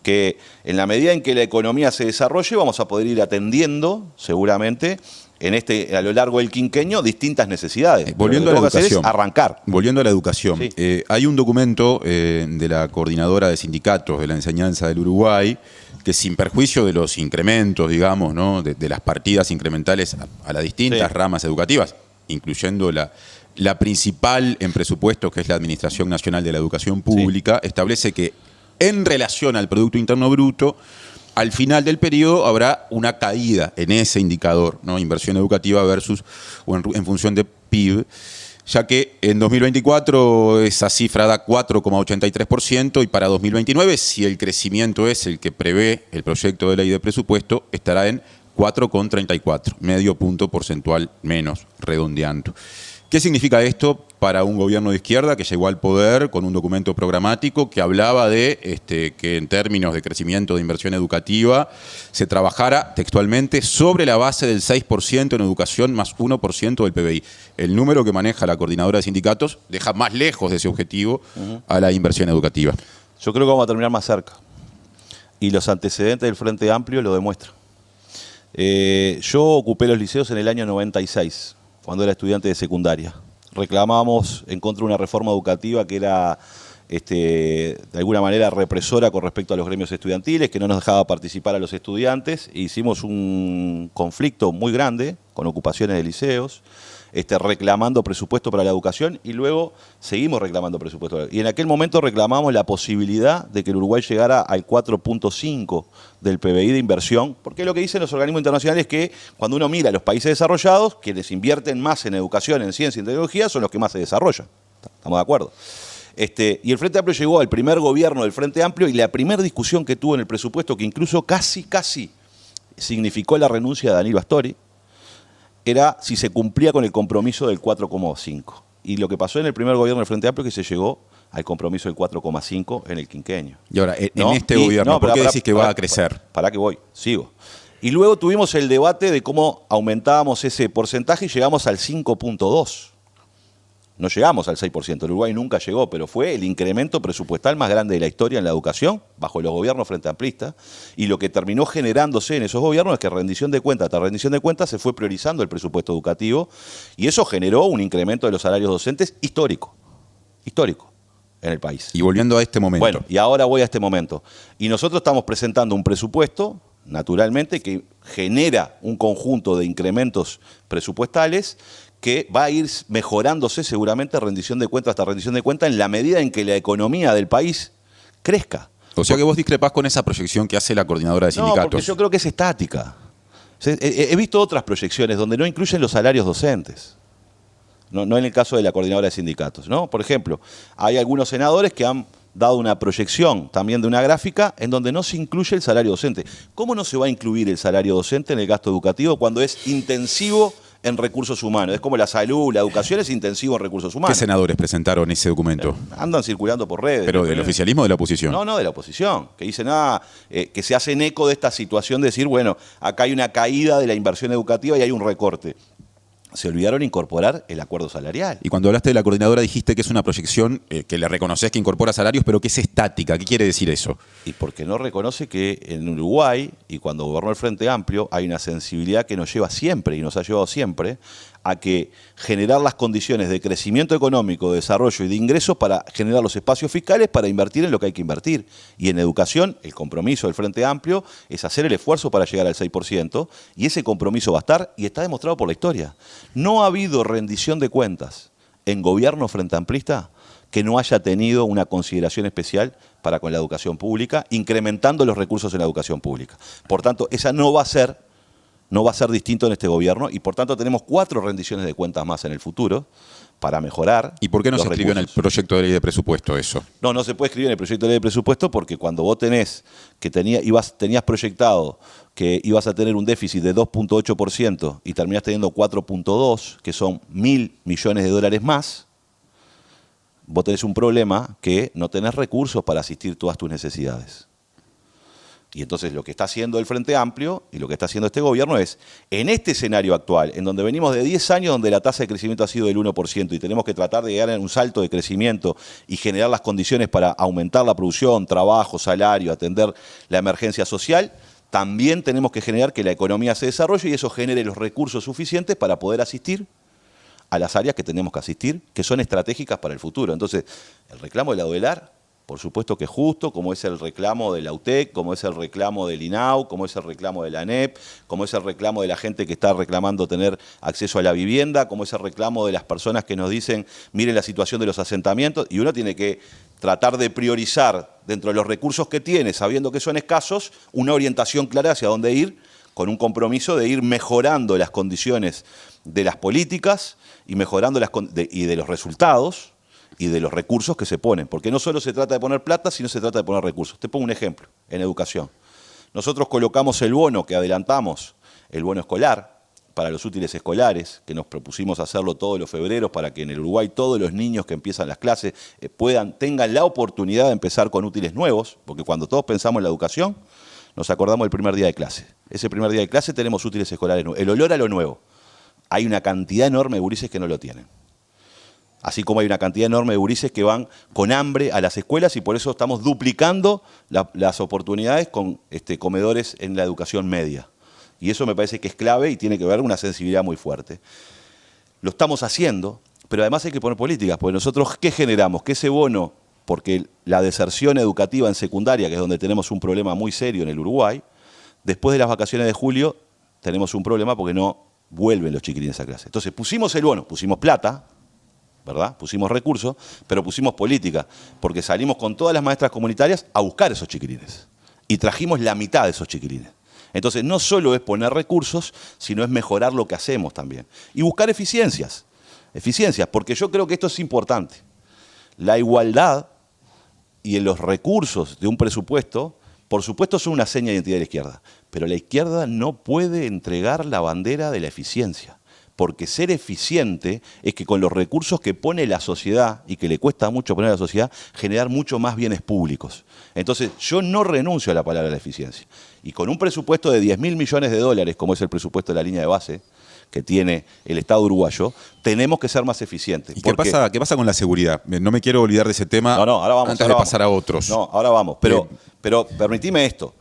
Speaker 2: que en la medida en que la economía se desarrolle vamos a poder ir atendiendo, seguramente, a lo largo del quinquenio, distintas necesidades.
Speaker 1: Volviendo a la educación.
Speaker 2: Arrancar.
Speaker 1: Volviendo a la educación.
Speaker 2: Sí.
Speaker 1: Hay un documento de la Coordinadora de Sindicatos de la Enseñanza del Uruguay que, sin perjuicio de los incrementos, digamos, ¿no? de las partidas incrementales a las distintas ramas educativas, incluyendo la principal en presupuestos, que es la Administración Nacional de la Educación Pública, establece que en relación al Producto Interno Bruto, al final del periodo habrá una caída en ese indicador, ¿no? Inversión educativa versus o en función de PIB, ya que en 2024 esa cifra da 4,83% y para 2029, si el crecimiento es el que prevé el proyecto de ley de presupuesto, estará en 4,34, medio punto porcentual menos, redondeando. ¿Qué significa esto para un gobierno de izquierda que llegó al poder con un documento programático que hablaba de que en términos de crecimiento de inversión educativa se trabajara textualmente sobre la base del 6% en educación más 1% del PBI? El número que maneja la Coordinadora de Sindicatos deja más lejos de ese objetivo a la inversión educativa.
Speaker 2: Yo creo que vamos a terminar más cerca. Y los antecedentes del Frente Amplio lo demuestran. Yo ocupé los liceos en el año 96, cuando era estudiante de secundaria. Reclamábamos en contra de una reforma educativa que era de alguna manera represora con respecto a los gremios estudiantiles, que no nos dejaba participar a los estudiantes. Hicimos un conflicto muy grande con ocupaciones de liceos, reclamando presupuesto para la educación, y luego seguimos reclamando presupuesto. Y en aquel momento reclamamos la posibilidad de que el Uruguay llegara al 4,5 del PBI de inversión, porque lo que dicen los organismos internacionales es que cuando uno mira a los países desarrollados, quienes invierten más en educación, en ciencia y en tecnología, son los que más se desarrollan. ¿Estamos de acuerdo? Y el Frente Amplio llegó al primer gobierno del Frente Amplio, y la primera discusión que tuvo en el presupuesto, que incluso casi significó la renuncia de Danilo Astori, era si se cumplía con el compromiso del 4,5. Y lo que pasó en el primer gobierno del Frente Amplio es que se llegó al compromiso del 4,5 en el quinquenio.
Speaker 1: Y ahora, en este gobierno, ¿por qué decís que va a crecer?
Speaker 2: Para que voy, sigo. Y luego tuvimos el debate de cómo aumentábamos ese porcentaje y llegamos al 5,2. No llegamos al 6%, el Uruguay nunca llegó, pero fue el incremento presupuestal más grande de la historia en la educación, bajo los gobiernos frente amplistas, y lo que terminó generándose en esos gobiernos es que rendición de cuentas tras rendición de cuentas se fue priorizando el presupuesto educativo, y eso generó un incremento de los salarios docentes histórico en el país.
Speaker 1: Y volviendo a este momento.
Speaker 2: Bueno, y ahora voy a este momento. Y nosotros estamos presentando un presupuesto, naturalmente, que genera un conjunto de incrementos presupuestales que va a ir mejorándose seguramente rendición de cuentas hasta rendición de cuentas en la medida en que la economía del país crezca.
Speaker 1: O sea que vos discrepás con esa proyección que hace la coordinadora de
Speaker 2: No,
Speaker 1: sindicatos.
Speaker 2: porque yo creo que es estática. He visto otras proyecciones donde no incluyen los salarios docentes. No en el caso de la coordinadora de sindicatos, ¿no? Por ejemplo, hay algunos senadores que han dado una proyección también de una gráfica en donde no se incluye el salario docente. ¿Cómo no se va a incluir el salario docente en el gasto educativo cuando es intensivo en recursos humanos? Es como la salud, la educación es intensivo en recursos
Speaker 1: ¿Qué
Speaker 2: humanos.
Speaker 1: senadores presentaron ese documento?
Speaker 2: Andan circulando por redes.
Speaker 1: ¿Pero del oficialismo o de la oposición?
Speaker 2: No, de la oposición, que dicen, que se hacen eco de esta situación de decir, bueno, acá hay una caída de la inversión educativa y hay un recorte. Se olvidaron incorporar el acuerdo salarial.
Speaker 1: Y cuando hablaste de la coordinadora dijiste que es una proyección que le reconoces que incorpora salarios, pero que es estática. ¿Qué quiere decir eso?
Speaker 2: Y porque no reconoce que en Uruguay, y cuando gobernó el Frente Amplio, hay una sensibilidad que nos lleva siempre, y nos ha llevado siempre, a que generar las condiciones de crecimiento económico, de desarrollo y de ingresos para generar los espacios fiscales para invertir en lo que hay que invertir. Y en educación, el compromiso del Frente Amplio es hacer el esfuerzo para llegar al 6%, y ese compromiso va a estar, y está demostrado por la historia. No ha habido rendición de cuentas en gobierno frente amplista que no haya tenido una consideración especial para con la educación pública, incrementando los recursos en la educación pública. Por tanto, esa no va a ser distinto en este gobierno, y por tanto tenemos 4 rendiciones de cuentas más en el futuro para mejorar.
Speaker 1: ¿Y por qué no
Speaker 2: los
Speaker 1: se escribió en el
Speaker 2: recursos.
Speaker 1: proyecto de ley de presupuesto eso?
Speaker 2: No se puede escribir en el proyecto de ley de presupuesto porque cuando vos tenías proyectado que ibas a tener un déficit de 2.8% y terminás teniendo 4.2, que son 1.000 millones de dólares más, vos tenés un problema que no tenés recursos para asistir todas tus necesidades. Y entonces lo que está haciendo el Frente Amplio y lo que está haciendo este gobierno es, en este escenario actual, en donde venimos de 10 años donde la tasa de crecimiento ha sido del 1% y tenemos que tratar de llegar a un salto de crecimiento y generar las condiciones para aumentar la producción, trabajo, salario, atender la emergencia social, también tenemos que generar que la economía se desarrolle y eso genere los recursos suficientes para poder asistir a las áreas que tenemos que asistir, que son estratégicas para el futuro. Entonces, el reclamo de la UDELAR, por supuesto que es justo, como es el reclamo de la UTEC, como es el reclamo del INAU, como es el reclamo de la ANEP, como es el reclamo de la gente que está reclamando tener acceso a la vivienda, como es el reclamo de las personas que nos dicen, miren la situación de los asentamientos, y uno tiene que tratar de priorizar dentro de los recursos que tiene, sabiendo que son escasos, una orientación clara hacia dónde ir, con un compromiso de ir mejorando las condiciones de las políticas y mejorando y de los resultados y de los recursos que se ponen. Porque no solo se trata de poner plata, sino se trata de poner recursos. Te pongo un ejemplo, en educación. Nosotros colocamos el bono que adelantamos, el bono escolar, para los útiles escolares, que nos propusimos hacerlo todos los febreros para que en el Uruguay todos los niños que empiezan las clases tengan la oportunidad de empezar con útiles nuevos, porque cuando todos pensamos en la educación, nos acordamos del primer día de clase. Ese primer día de clase tenemos útiles escolares nuevos. El olor a lo nuevo. Hay una cantidad enorme de gurises que no lo tienen. Así como hay una cantidad enorme de gurises que van con hambre a las escuelas y por eso estamos duplicando las oportunidades con comedores en la educación media. Y eso me parece que es clave y tiene que ver con una sensibilidad muy fuerte. Lo estamos haciendo, pero además hay que poner políticas, porque nosotros, ¿qué generamos? Que ese bono, porque la deserción educativa en secundaria, que es donde tenemos un problema muy serio en el Uruguay, después de las vacaciones de julio tenemos un problema porque no vuelven los chiquilines a clase. Entonces pusimos el bono, pusimos plata, ¿verdad? Pusimos recursos, pero pusimos política, porque salimos con todas las maestras comunitarias a buscar esos chiquilines. Y trajimos la mitad de esos chiquilines. Entonces no solo es poner recursos, sino es mejorar lo que hacemos también. Y buscar eficiencias, porque yo creo que esto es importante. La igualdad y en los recursos de un presupuesto, por supuesto son una seña de identidad de la izquierda, pero la izquierda no puede entregar la bandera de la eficiencia. Porque ser eficiente es que con los recursos que pone la sociedad y que le cuesta mucho poner a la sociedad, generar mucho más bienes públicos. Entonces, yo no renuncio a la palabra de la eficiencia. Y con un presupuesto de 10.000 millones de dólares, como es el presupuesto de la línea de base que tiene el Estado uruguayo, tenemos que ser más eficientes.
Speaker 1: ¿Y qué pasa con la seguridad? No me quiero olvidar de ese tema
Speaker 2: ahora vamos,
Speaker 1: antes de pasar a otros.
Speaker 2: No, ahora vamos. Pero permitime esto.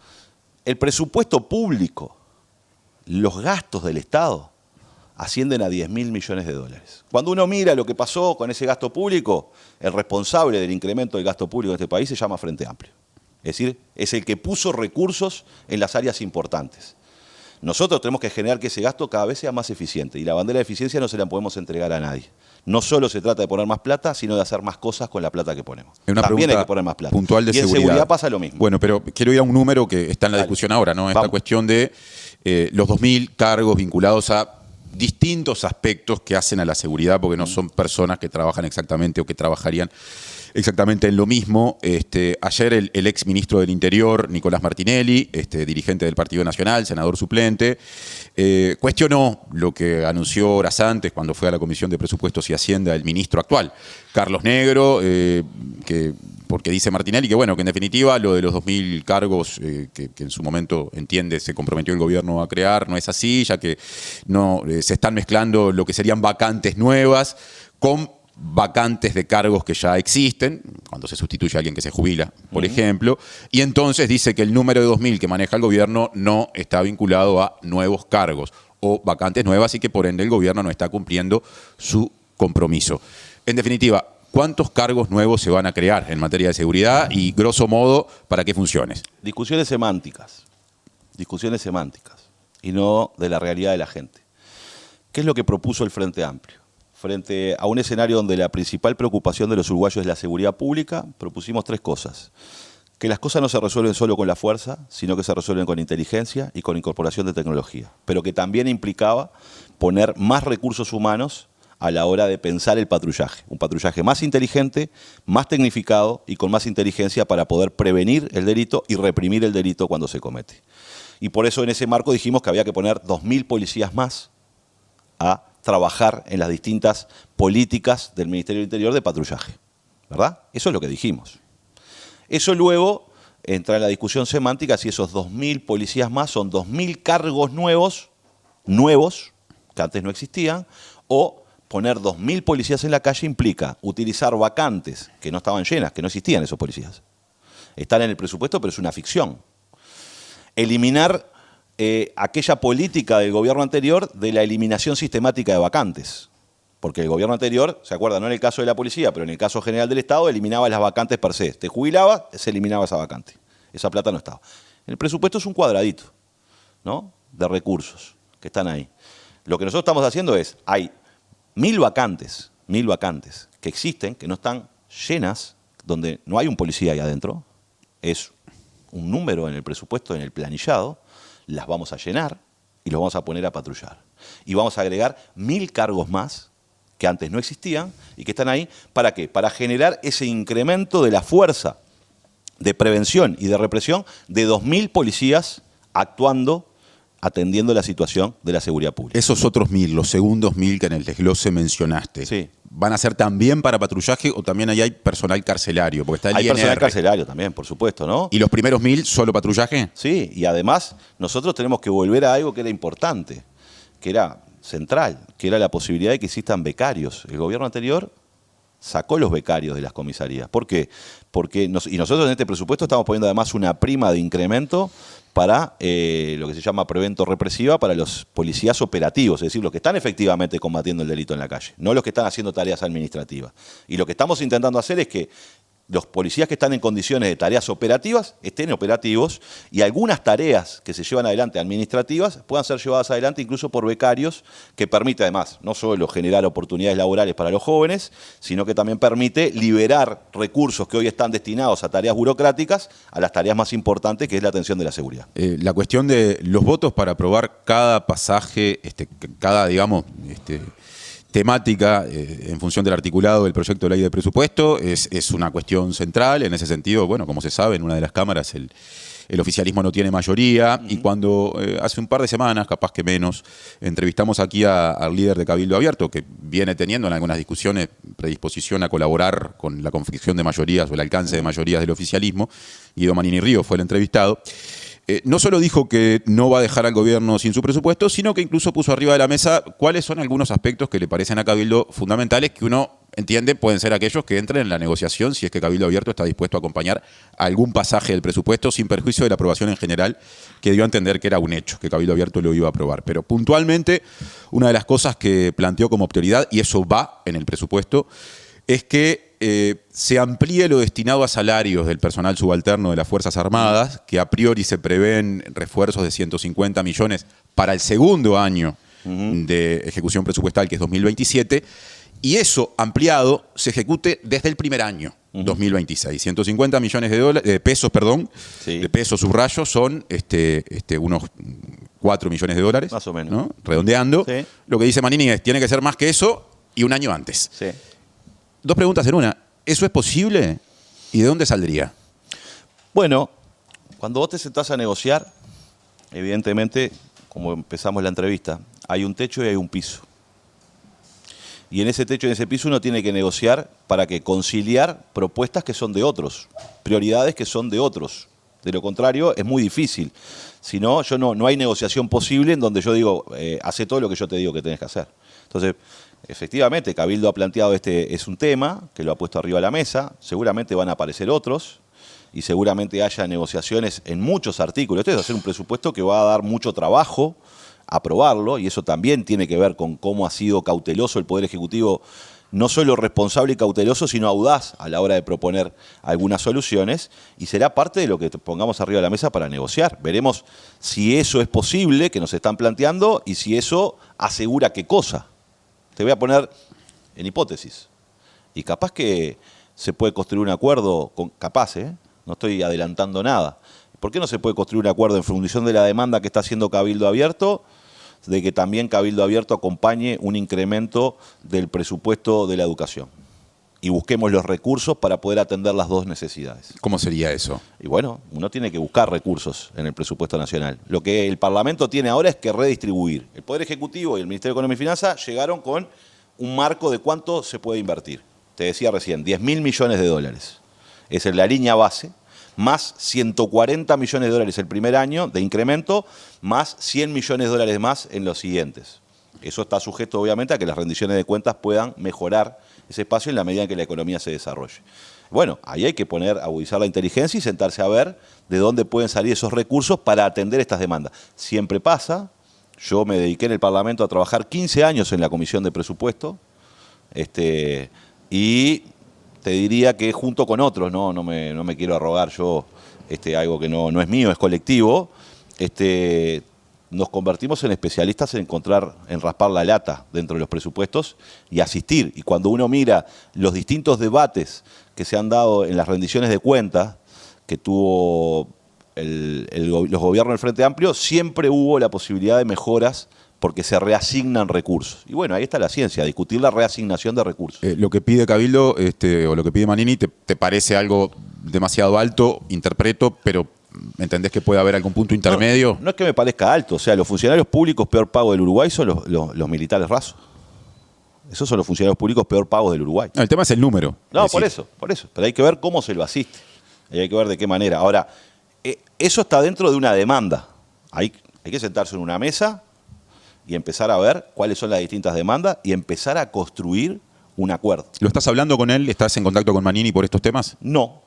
Speaker 2: El presupuesto público, los gastos del Estado, ascienden a 10.000 millones de dólares. Cuando uno mira lo que pasó con ese gasto público, el responsable del incremento del gasto público en este país se llama Frente Amplio. Es decir, es el que puso recursos en las áreas importantes. Nosotros tenemos que generar que ese gasto cada vez sea más eficiente y la bandera de eficiencia no se la podemos entregar a nadie. No solo se trata de poner más plata, sino de hacer más cosas con la plata que ponemos.
Speaker 1: Una
Speaker 2: También hay
Speaker 1: pregunta
Speaker 2: que poner más plata.
Speaker 1: puntual de
Speaker 2: y en seguridad pasa lo mismo.
Speaker 1: Bueno, pero quiero ir a un número que está en la
Speaker 2: Dale.
Speaker 1: discusión ahora, ¿no? Esta
Speaker 2: Vamos.
Speaker 1: cuestión de los 2.000 cargos vinculados a distintos aspectos que hacen a la seguridad, porque no son personas que trabajan exactamente o que trabajarían exactamente en lo mismo. Ayer el ex ministro del Interior, Nicolás Martinelli, dirigente del Partido Nacional, senador suplente, cuestionó lo que anunció horas antes cuando fue a la Comisión de Presupuestos y Hacienda el ministro actual, Carlos Negro, porque dice Martinelli que, bueno, que en definitiva lo de los 2.000 cargos que en su momento entiende se comprometió el gobierno a crear no es así, ya que no se están mezclando lo que serían vacantes nuevas con vacantes de cargos que ya existen, cuando se sustituye a alguien que se jubila, por ejemplo, y entonces dice que el número de 2.000 que maneja el gobierno no está vinculado a nuevos cargos o vacantes nuevas y que por ende el gobierno no está cumpliendo su compromiso. En definitiva, ¿cuántos cargos nuevos se van a crear en materia de seguridad y, grosso modo, para qué funciones?
Speaker 2: Discusiones semánticas y no de la realidad de la gente. ¿Qué es lo que propuso el Frente Amplio? Frente a un escenario donde la principal preocupación de los uruguayos es la seguridad pública, propusimos 3 cosas. Que las cosas no se resuelven solo con la fuerza, sino que se resuelven con inteligencia y con incorporación de tecnología. Pero que también implicaba poner más recursos humanos a la hora de pensar el patrullaje. Un patrullaje más inteligente, más tecnificado y con más inteligencia para poder prevenir el delito y reprimir el delito cuando se comete. Y por eso en ese marco dijimos que había que poner 2.000 policías más a trabajar en las distintas políticas del Ministerio del Interior de patrullaje, ¿verdad? Eso es lo que dijimos. Eso luego entra en la discusión semántica si esos 2.000 policías más son 2.000 cargos nuevos, que antes no existían, o poner 2.000 policías en la calle implica utilizar vacantes que no estaban llenas, que no existían esos policías. Están en el presupuesto, pero es una ficción. Eliminar aquella política del gobierno anterior de la eliminación sistemática de vacantes. Porque el gobierno anterior, ¿se acuerdan? No en el caso de la policía, pero en el caso general del Estado, eliminaba las vacantes per se. Te jubilaba, se eliminaba esa vacante. Esa plata no estaba. El presupuesto es un cuadradito, ¿no?, de recursos que están ahí. Lo que nosotros estamos haciendo es, hay 1.000 vacantes que existen, que no están llenas, donde no hay un policía ahí adentro, es un número en el presupuesto, en el planillado, las vamos a llenar y los vamos a poner a patrullar. Y vamos a agregar 1.000 cargos más que antes no existían y que están ahí, ¿para qué? Para generar ese incremento de la fuerza de prevención y de represión de 2.000 policías actuando, atendiendo la situación de la seguridad pública.
Speaker 1: Esos otros 1.000, los segundos 1.000 que en el desglose mencionaste,
Speaker 2: Sí.
Speaker 1: ¿van a ser también para patrullaje o también ahí hay personal carcelario? Porque está el
Speaker 2: Hay
Speaker 1: INR.
Speaker 2: personal carcelario también, por supuesto, ¿no?
Speaker 1: ¿Y los primeros 1.000 solo patrullaje?
Speaker 2: Sí, y además nosotros tenemos que volver a algo que era importante, que era central, que era la posibilidad de que existan becarios. El gobierno anterior sacó los becarios de las comisarías. ¿Por qué? Y nosotros en este presupuesto estamos poniendo además una prima de incremento para lo que se llama prevento represiva para los policías operativos, es decir, los que están efectivamente combatiendo el delito en la calle, no los que están haciendo tareas administrativas. Y lo que estamos intentando hacer es que los policías que están en condiciones de tareas operativas estén operativos y algunas tareas que se llevan adelante administrativas puedan ser llevadas adelante incluso por becarios, que permite además no solo generar oportunidades laborales para los jóvenes, sino que también permite liberar recursos que hoy están destinados a tareas burocráticas a las tareas más importantes, que es la atención de la seguridad.
Speaker 1: La cuestión de los votos para aprobar cada pasaje, cada, digamos, temática en función del articulado del proyecto de ley de presupuesto es una cuestión central. En ese sentido, bueno, como se sabe, en una de las cámaras el oficialismo no tiene mayoría y cuando hace un par de semanas, capaz que menos, entrevistamos aquí al líder de Cabildo Abierto, que viene teniendo en algunas discusiones predisposición a colaborar con la confección de mayorías o el alcance de mayorías del oficialismo, Guido Manini Río fue el entrevistado. No solo dijo que no va a dejar al gobierno sin su presupuesto, sino que incluso puso arriba de la mesa cuáles son algunos aspectos que le parecen a Cabildo fundamentales, que uno entiende pueden ser aquellos que entren en la negociación si es que Cabildo Abierto está dispuesto a acompañar algún pasaje del presupuesto sin perjuicio de la aprobación en general, que dio a entender que era un hecho, que Cabildo Abierto lo iba a aprobar. Pero puntualmente, una de las cosas que planteó como prioridad, y eso va en el presupuesto, es que se amplíe lo destinado a salarios del personal subalterno de las Fuerzas Armadas, que a priori se prevén refuerzos de 150 millones para el segundo año de ejecución presupuestal, que es 2027, y eso ampliado se ejecute desde el primer año, 2026. 150 millones de pesos,
Speaker 2: Sí.
Speaker 1: de pesos subrayo, son unos 4 millones de dólares.
Speaker 2: Más o menos.
Speaker 1: ¿No? Redondeando.
Speaker 2: Sí.
Speaker 1: Lo que dice Manini es, tiene que ser más que eso y un año antes.
Speaker 2: Sí.
Speaker 1: Dos preguntas en una. ¿Eso es posible? ¿Y de dónde saldría?
Speaker 2: Bueno, cuando vos te sentás a negociar, evidentemente, como empezamos la entrevista, hay un techo y hay un piso. Y en ese techo y en ese piso uno tiene que negociar para que conciliar propuestas que son de otros, prioridades que son de otros. De lo contrario, es muy difícil. Si no, no hay negociación posible en donde yo digo, hace todo lo que yo te digo que tenés que hacer. Entonces, efectivamente, Cabildo ha planteado es un tema, que lo ha puesto arriba de la mesa, seguramente van a aparecer otros, y seguramente haya negociaciones en muchos artículos. Esto es hacer un presupuesto que va a dar mucho trabajo aprobarlo, y eso también tiene que ver con cómo ha sido cauteloso el Poder Ejecutivo, no solo responsable y cauteloso, sino audaz a la hora de proponer algunas soluciones, y será parte de lo que pongamos arriba de la mesa para negociar. Veremos si eso es posible, que nos están planteando, y si eso asegura qué cosa. Te voy a poner en hipótesis. Y capaz que se puede construir un acuerdo, no estoy adelantando nada. ¿Por qué no se puede construir un acuerdo en función de la demanda que está haciendo Cabildo Abierto, de que también Cabildo Abierto acompañe un incremento del presupuesto de la educación? Y busquemos los recursos para poder atender las dos necesidades.
Speaker 1: ¿Cómo sería eso?
Speaker 2: Y bueno, uno tiene que buscar recursos en el presupuesto nacional. Lo que el Parlamento tiene ahora es que redistribuir. El Poder Ejecutivo y el Ministerio de Economía y Finanzas llegaron con un marco de cuánto se puede invertir. Te decía recién, 10.000 millones de dólares. Esa es la línea base, más 140 millones de dólares el primer año de incremento, más 100 millones de dólares más en los siguientes. Eso está sujeto, obviamente, a que las rendiciones de cuentas puedan mejorar ese espacio en la medida en que la economía se desarrolle. Bueno, ahí hay que agudizar la inteligencia y sentarse a ver de dónde pueden salir esos recursos para atender estas demandas. Siempre pasa, yo me dediqué en el Parlamento a trabajar 15 años en la Comisión de Presupuesto, y te diría que junto con otros, no me quiero arrogar yo algo que no es mío, es colectivo, nos convertimos en especialistas en raspar la lata dentro de los presupuestos y asistir. Y cuando uno mira los distintos debates que se han dado en las rendiciones de cuentas que tuvo los gobiernos del Frente Amplio, siempre hubo la posibilidad de mejoras porque se reasignan recursos. Y bueno, ahí está la ciencia, discutir la reasignación de recursos.
Speaker 1: Lo que pide Cabildo o lo que pide Manini, ¿te parece algo demasiado alto? Interpreto, pero ¿entendés que puede haber algún punto intermedio?
Speaker 2: No es que me parezca alto. O sea, los funcionarios públicos peor pagos del Uruguay son los militares rasos. Esos son los funcionarios públicos peor pagos del Uruguay.
Speaker 1: No, el tema es el número.
Speaker 2: No, por eso. Pero hay que ver cómo se lo asiste. Hay que ver de qué manera. Ahora, eso está dentro de una demanda. Hay que sentarse en una mesa y empezar a ver cuáles son las distintas demandas y empezar a construir un acuerdo.
Speaker 1: ¿Lo estás hablando con él? ¿Estás en contacto con Manini por estos temas?
Speaker 2: No,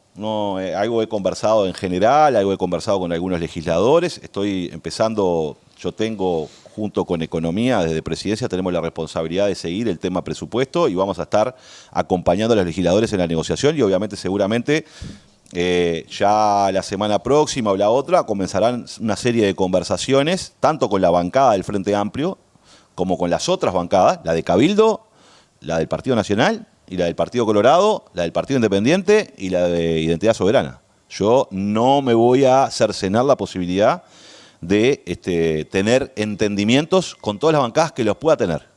Speaker 2: algo he conversado en general, algo he conversado con algunos legisladores. Estoy empezando, yo tengo, junto con Economía, desde Presidencia, tenemos la responsabilidad de seguir el tema presupuesto y vamos a estar acompañando a los legisladores en la negociación y obviamente, seguramente, ya la semana próxima o la otra comenzarán una serie de conversaciones, tanto con la bancada del Frente Amplio como con las otras bancadas, la de Cabildo, la del Partido Nacional y la del Partido Colorado, la del Partido Independiente y la de Identidad Soberana. Yo no me voy a cercenar la posibilidad de tener entendimientos con todas las bancadas que los pueda tener.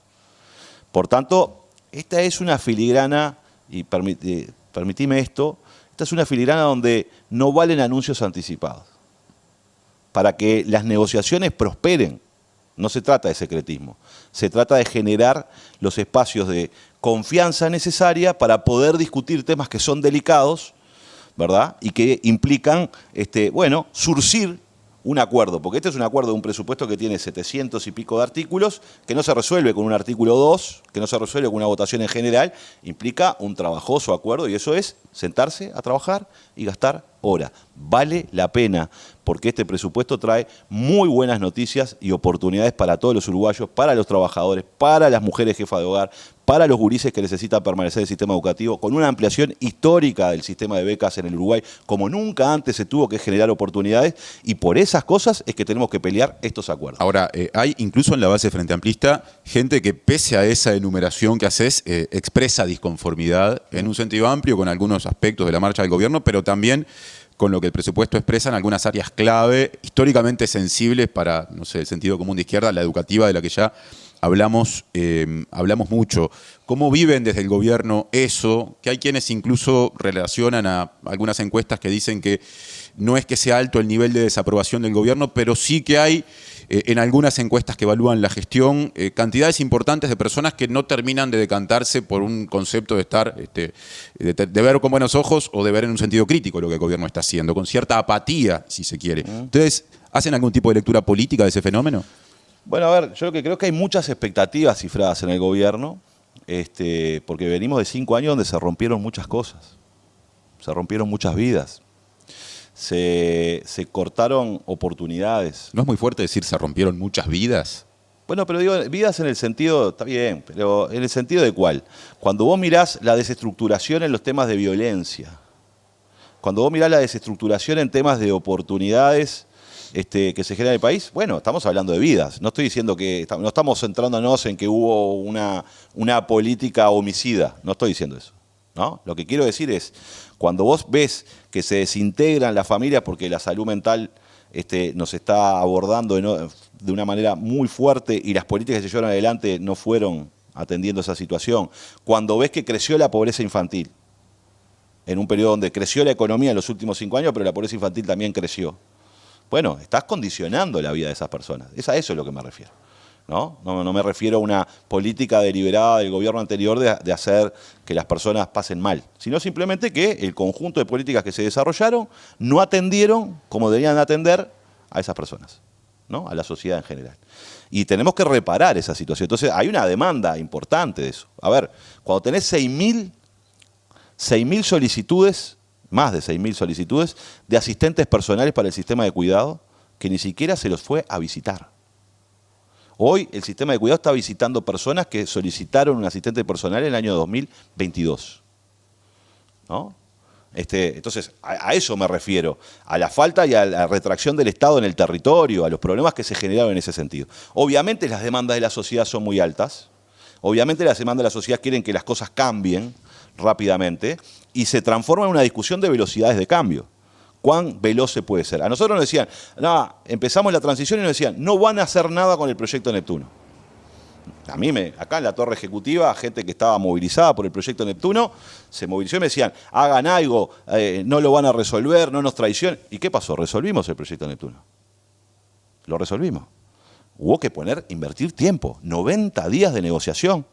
Speaker 2: Por tanto, esta es una filigrana, y permitime esto, esta es una filigrana donde no valen anuncios anticipados. Para que las negociaciones prosperen, no se trata de secretismo, se trata de generar los espacios de confianza necesaria para poder discutir temas que son delicados, ¿verdad? Y que implican, surcir un acuerdo, porque este es un acuerdo de un presupuesto que tiene 700 y pico de artículos, que no se resuelve con un artículo 2, que no se resuelve con una votación en general, implica un trabajoso acuerdo y eso es sentarse a trabajar y gastar horas. Vale la pena, porque este presupuesto trae muy buenas noticias y oportunidades para todos los uruguayos, para los trabajadores, para las mujeres jefas de hogar, para los gurises que necesitan permanecer en el sistema educativo, con una ampliación histórica del sistema de becas en el Uruguay, como nunca antes se tuvo que generar oportunidades, y por esas cosas es que tenemos que pelear estos acuerdos.
Speaker 1: Ahora, hay incluso en la base Frente Amplista gente que pese a esa enumeración que haces, expresa disconformidad en un sentido amplio con algunos aspectos de la marcha del gobierno, pero también con lo que el presupuesto expresa en algunas áreas clave, históricamente sensibles para, no sé, el sentido común de izquierda, la educativa, de la que ya hablamos mucho. ¿Cómo viven desde el gobierno eso? Que hay quienes incluso relacionan a algunas encuestas que dicen que no es que sea alto el nivel de desaprobación del gobierno, pero sí que hay en algunas encuestas que evalúan la gestión cantidades importantes de personas que no terminan de decantarse por un concepto de estar, de ver con buenos ojos o de ver en un sentido crítico lo que el gobierno está haciendo, con cierta apatía, si se quiere. ¿Ustedes hacen algún tipo de lectura política de ese fenómeno?
Speaker 2: Bueno, a ver, yo lo que creo que hay muchas expectativas cifradas en el gobierno, porque venimos de 5 años donde se rompieron muchas cosas, se rompieron muchas vidas, se cortaron oportunidades.
Speaker 1: ¿No es muy fuerte decir se rompieron muchas vidas?
Speaker 2: Bueno, pero digo, vidas en el sentido, está bien, pero ¿en el sentido de cuál? Cuando vos mirás la desestructuración en los temas de violencia, cuando vos mirás la desestructuración en temas de oportunidades que se genera en el país, bueno, estamos hablando de vidas. No estoy diciendo que, no estamos centrándonos en que hubo una política homicida, no estoy diciendo eso, ¿no? Lo que quiero decir es, cuando vos ves que se desintegran las familias porque la salud mental nos está abordando de una manera muy fuerte y las políticas que se llevaron adelante no fueron atendiendo esa situación, cuando ves que creció la pobreza infantil, en un periodo donde creció la economía en los últimos 5 años, pero la pobreza infantil también creció. Bueno, estás condicionando la vida de esas personas. A eso es lo que me refiero. ¿No? No me refiero a una política deliberada del gobierno anterior de hacer que las personas pasen mal, sino simplemente que el conjunto de políticas que se desarrollaron no atendieron como deberían atender a esas personas, ¿no? A la sociedad en general. Y tenemos que reparar esa situación. Entonces hay una demanda importante de eso. A ver, cuando tenés 6.000 solicitudes, más de 6.000 solicitudes de asistentes personales para el sistema de cuidado, que ni siquiera se los fue a visitar. Hoy el sistema de cuidado está visitando personas que solicitaron un asistente personal en el año 2022. ¿No? Entonces, a eso me refiero, a la falta y a la retracción del Estado en el territorio, a los problemas que se generaron en ese sentido. Obviamente las demandas de la sociedad son muy altas, obviamente las demandas de la sociedad quieren que las cosas cambien rápidamente y se transforma en una discusión de velocidades de cambio. ¿Cuán veloz se puede ser? A nosotros nos decían, no, empezamos la transición y nos decían, no van a hacer nada con el proyecto Neptuno. A mí, acá en la torre ejecutiva, gente que estaba movilizada por el proyecto Neptuno, se movilizó y me decían, hagan algo, no lo van a resolver, no nos traicionen. ¿Y qué pasó? Resolvimos el proyecto Neptuno. Lo resolvimos. Hubo que invertir tiempo, 90 días de negociación,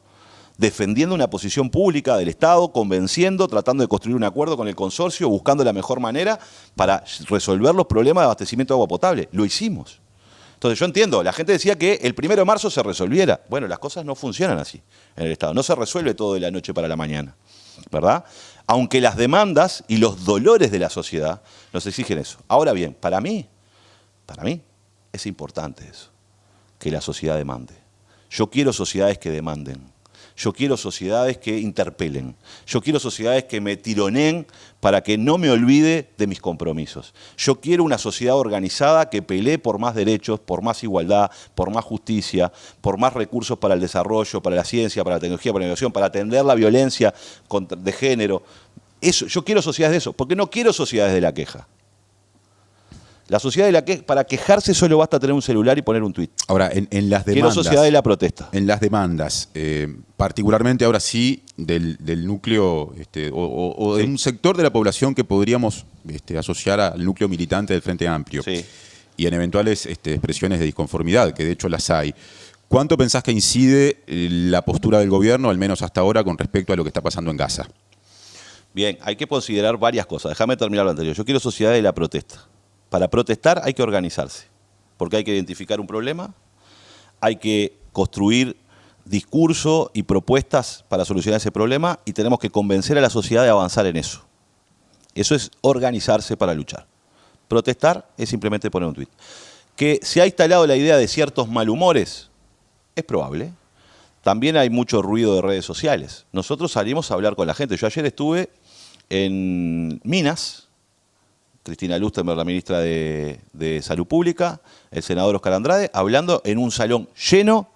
Speaker 2: defendiendo una posición pública del Estado, convenciendo, tratando de construir un acuerdo con el consorcio, buscando la mejor manera para resolver los problemas de abastecimiento de agua potable. Lo hicimos. Entonces yo entiendo, la gente decía que el 1 de marzo se resolviera. Bueno, las cosas no funcionan así en el Estado. No se resuelve todo de la noche para la mañana, ¿verdad? Aunque las demandas y los dolores de la sociedad nos exigen eso. Ahora bien, para mí es importante eso, que la sociedad demande. Yo quiero sociedades que demanden. Yo quiero sociedades que interpelen. Yo quiero sociedades que me tironeen para que no me olvide de mis compromisos. Yo quiero una sociedad organizada que pelee por más derechos, por más igualdad, por más justicia, por más recursos para el desarrollo, para la ciencia, para la tecnología, para la innovación, para atender la violencia de género. Yo quiero sociedades de eso, porque no quiero sociedades de la queja. La sociedad de la queja, para quejarse solo basta tener un celular y poner un tuit.
Speaker 1: Ahora, en las demandas...
Speaker 2: Quiero sociedad de la protesta.
Speaker 1: En las demandas, particularmente ahora sí, del núcleo o de un sector de la población que podríamos asociar al núcleo militante del Frente Amplio.
Speaker 2: Sí.
Speaker 1: Y en eventuales expresiones de disconformidad, que de hecho las hay. ¿Cuánto pensás que incide la postura del gobierno, al menos hasta ahora, con respecto a lo que está pasando en Gaza?
Speaker 2: Bien, hay que considerar varias cosas. Déjame terminar lo anterior. Yo quiero sociedad de la protesta. Para protestar hay que organizarse, porque hay que identificar un problema, hay que construir discurso y propuestas para solucionar ese problema y tenemos que convencer a la sociedad de avanzar en eso. Eso es organizarse para luchar. Protestar es simplemente poner un tuit. Que se ha instalado la idea de ciertos malhumores, es probable, también hay mucho ruido de redes sociales. Nosotros salimos a hablar con la gente. Yo ayer estuve en Minas, Cristina Lustenberg, la ministra de Salud Pública, el senador Oscar Andrade, hablando en un salón lleno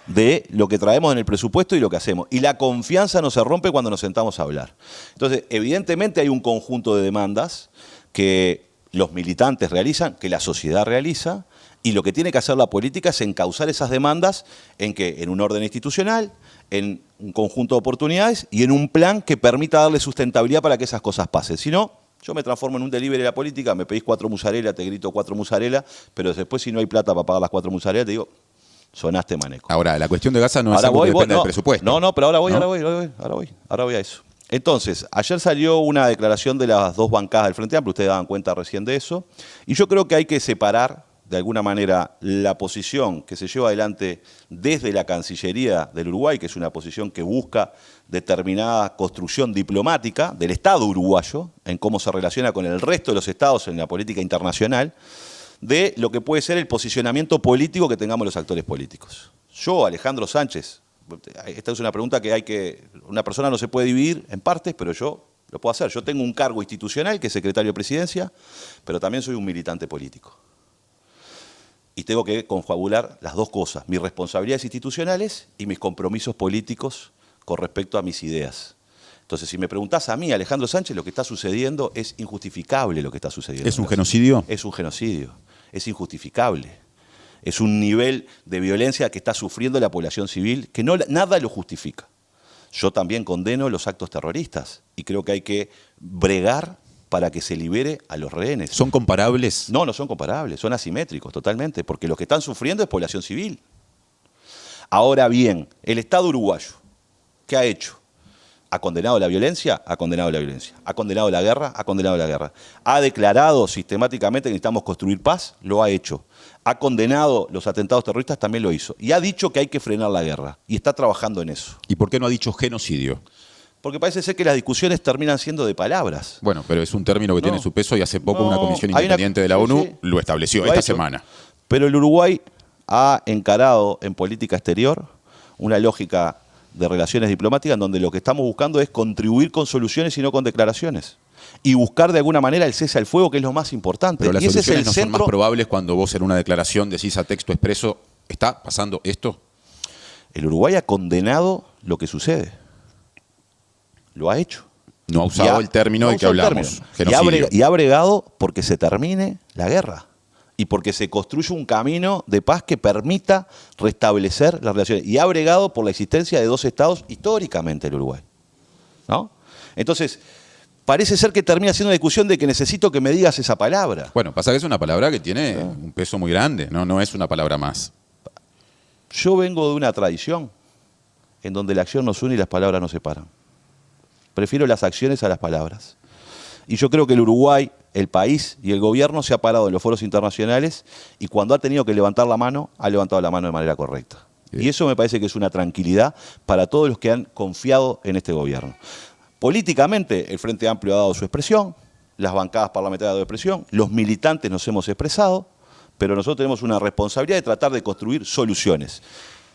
Speaker 2: de lo que traemos en el presupuesto y lo que hacemos. Y la confianza no se rompe cuando nos sentamos a hablar. Entonces, evidentemente hay un conjunto de demandas que los militantes realizan, que la sociedad realiza, y lo que tiene que hacer la política es encauzar esas demandas en un orden institucional, en un conjunto de oportunidades y en un plan que permita darle sustentabilidad para que esas cosas pasen. Si no, yo me transformo en un delivery de la política, me pedís 4 mozzarella, te grito 4 mozzarella, pero después si no hay plata para pagar las 4 mozzarella, te digo, sonaste maneco.
Speaker 1: Ahora, la cuestión de Gaza no es algo que depende del presupuesto.
Speaker 2: No, pero ahora voy a eso. Entonces, ayer salió una declaración de las dos bancadas del Frente Amplio, ustedes daban cuenta recién de eso, y yo creo que hay que separar de alguna manera la posición que se lleva adelante desde la Cancillería del Uruguay, que es una posición que busca determinada construcción diplomática del Estado uruguayo, en cómo se relaciona con el resto de los estados en la política internacional, de lo que puede ser el posicionamiento político que tengamos los actores políticos. Yo, Alejandro Sánchez, esta es una pregunta una persona no se puede dividir en partes, pero yo lo puedo hacer. Yo tengo un cargo institucional, que es secretario de Presidencia, pero también soy un militante político. Y tengo que confabular las dos cosas, mis responsabilidades institucionales y mis compromisos políticos con respecto a mis ideas. Entonces, si me preguntás a mí, Alejandro Sánchez, lo que está sucediendo es injustificable lo que está sucediendo.
Speaker 1: ¿Es un genocidio?
Speaker 2: Es un genocidio, es injustificable. Es un nivel de violencia que está sufriendo la población civil que nada lo justifica. Yo también condeno los actos terroristas y creo que hay que bregar para que se libere a los rehenes.
Speaker 1: ¿Son comparables?
Speaker 2: No, no son comparables, son asimétricos totalmente, porque los que están sufriendo es población civil. Ahora bien, el Estado uruguayo, ¿qué ha hecho? ¿Ha condenado la violencia? Ha condenado la violencia. ¿Ha condenado la guerra? Ha condenado la guerra. ¿Ha declarado sistemáticamente que necesitamos construir paz? Lo ha hecho. ¿Ha condenado los atentados terroristas? También lo hizo. Y ha dicho que hay que frenar la guerra. Y está trabajando en eso.
Speaker 1: ¿Y por qué no ha dicho genocidio?
Speaker 2: Porque parece ser que las discusiones terminan siendo de palabras.
Speaker 1: Bueno, pero es un término que tiene su peso y hace poco una comisión independiente de la ONU lo estableció esta semana.
Speaker 2: Pero el Uruguay ha encarado en política exterior una lógica de relaciones diplomáticas en donde lo que estamos buscando es contribuir con soluciones y no con declaraciones. Y buscar de alguna manera el cese al fuego, que es lo más importante.
Speaker 1: Pero las
Speaker 2: y ese
Speaker 1: soluciones
Speaker 2: es el
Speaker 1: no
Speaker 2: centro...
Speaker 1: son más probables cuando vos en una declaración decís a texto expreso, ¿está pasando esto?
Speaker 2: El Uruguay ha condenado lo que sucede. Lo ha hecho.
Speaker 1: No ha usado el término de que hablamos.
Speaker 2: Y ha bregado porque se termine la guerra. Y porque se construya un camino de paz que permita restablecer las relaciones. Y ha bregado por la existencia de dos estados históricamente el Uruguay. ¿No? Entonces, parece ser que termina siendo una discusión de que necesito que me digas esa palabra.
Speaker 1: Bueno, pasa que es una palabra que tiene un peso muy grande, no es una palabra más.
Speaker 2: Yo vengo de una tradición en donde la acción nos une y las palabras nos separan. Prefiero las acciones a las palabras. Y yo creo que el Uruguay, el país y el gobierno se ha parado en los foros internacionales y cuando ha tenido que levantar la mano, ha levantado la mano de manera correcta. Y eso me parece que es una tranquilidad para todos los que han confiado en este gobierno. Políticamente, el Frente Amplio ha dado su expresión, las bancadas parlamentarias han dado expresión, los militantes nos hemos expresado, pero nosotros tenemos una responsabilidad de tratar de construir soluciones.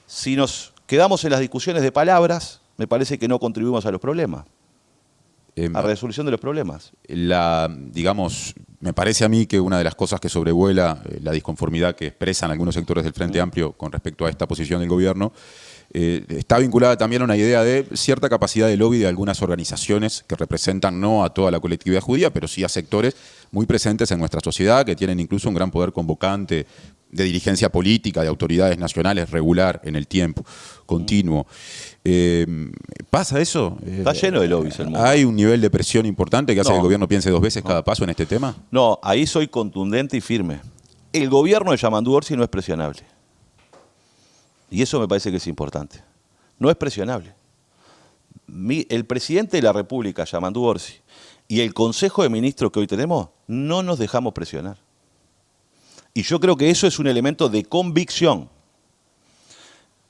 Speaker 2: Si nos quedamos en las discusiones de palabras, me parece que no contribuimos a los problemas. A resolución de los problemas.
Speaker 1: Digamos, me parece a mí que una de las cosas que sobrevuela la disconformidad que expresan algunos sectores del Frente Amplio con respecto a esta posición del gobierno está vinculada también a una idea de cierta capacidad de lobby de algunas organizaciones que representan no a toda la colectividad judía, pero sí a sectores muy presentes en nuestra sociedad, que tienen incluso un gran poder convocante de dirigencia política, de autoridades nacionales regular en el tiempo, continuo. ¿Pasa eso?
Speaker 2: Está lleno de lobbies el mundo.
Speaker 1: ¿Hay un nivel de presión importante que hace que el gobierno piense dos veces cada paso en este tema?
Speaker 2: No, ahí soy contundente y firme. El gobierno de Yamandu Orsi no es presionable. Y eso me parece que es importante. No es presionable. El presidente de la República, Yamandu Orsi, y el Consejo de Ministros que hoy tenemos, no nos dejamos presionar. Y yo creo que eso es un elemento de convicción,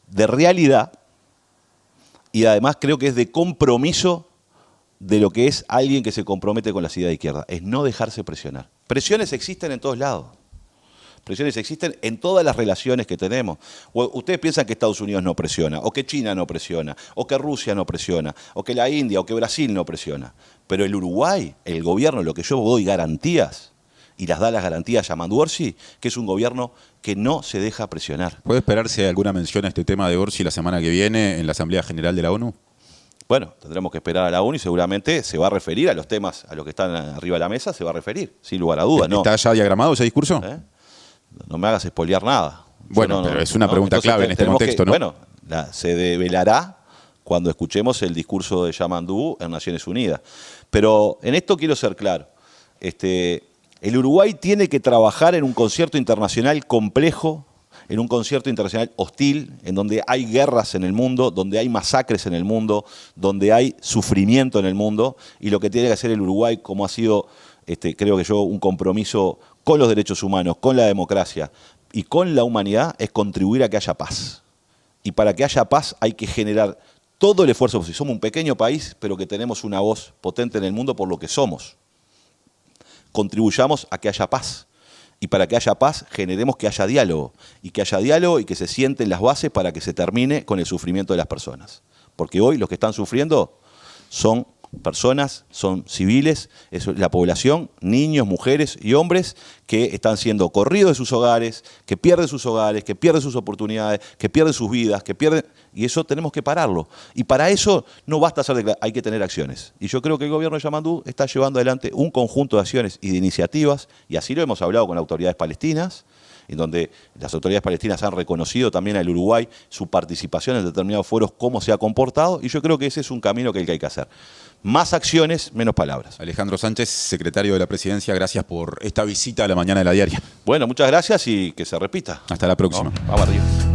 Speaker 2: de realidad, y además creo que es de compromiso de lo que es alguien que se compromete con la ideas de izquierda. Es no dejarse presionar. Presiones existen en todos lados. Presiones existen en todas las relaciones que tenemos. Ustedes piensan que Estados Unidos no presiona, o que China no presiona, o que Rusia no presiona, o que la India, o que Brasil no presiona. Pero el Uruguay, el gobierno, lo que yo doy garantías, y las da las garantías Yamandu Orsi, que es un gobierno que no se deja presionar.
Speaker 1: ¿Puede esperarse alguna mención a este tema de Orsi la semana que viene en la Asamblea General de la ONU?
Speaker 2: Bueno, tendremos que esperar a la ONU y seguramente se va a referir a los temas, a los que están arriba de la mesa, se va a referir, sin lugar a dudas.
Speaker 1: ¿Está ya diagramado ese discurso?
Speaker 2: No me hagas espolear nada.
Speaker 1: Bueno, pero es una pregunta clave en este contexto, ¿no?
Speaker 2: Bueno, se develará cuando escuchemos el discurso de Yamandu en Naciones Unidas. Pero en esto quiero ser claro. El Uruguay tiene que trabajar en un concierto internacional complejo, en un concierto internacional hostil, en donde hay guerras en el mundo, donde hay masacres en el mundo, donde hay sufrimiento en el mundo, y lo que tiene que hacer el Uruguay, como ha sido, creo que yo, un compromiso con los derechos humanos, con la democracia y con la humanidad, es contribuir a que haya paz. Y para que haya paz hay que generar todo el esfuerzo posible. Somos un pequeño país, pero que tenemos una voz potente en el mundo por lo que somos. Contribuyamos a que haya paz. Y para que haya paz, generemos que haya diálogo. Y que haya diálogo y que se sienten las bases para que se termine con el sufrimiento de las personas. Porque hoy los que están sufriendo son personas, son civiles, es la población, niños, mujeres y hombres que están siendo corridos de sus hogares, que pierden sus oportunidades, que pierden sus vidas, y eso tenemos que pararlo. Y para eso no basta hacer declaraciones, hay que tener acciones. Y yo creo que el gobierno de Yamandu está llevando adelante un conjunto de acciones y de iniciativas, y así lo hemos hablado con las autoridades palestinas, en donde las autoridades palestinas han reconocido también al Uruguay su participación en determinados foros, cómo se ha comportado, y yo creo que ese es un camino que hay que hacer. Más acciones, menos palabras.
Speaker 1: Alejandro Sánchez, secretario de la Presidencia, gracias por esta visita a la mañana de La Diaria.
Speaker 2: Bueno, muchas gracias y que se repita.
Speaker 1: Hasta la próxima.
Speaker 2: ¿No? Vamos arriba.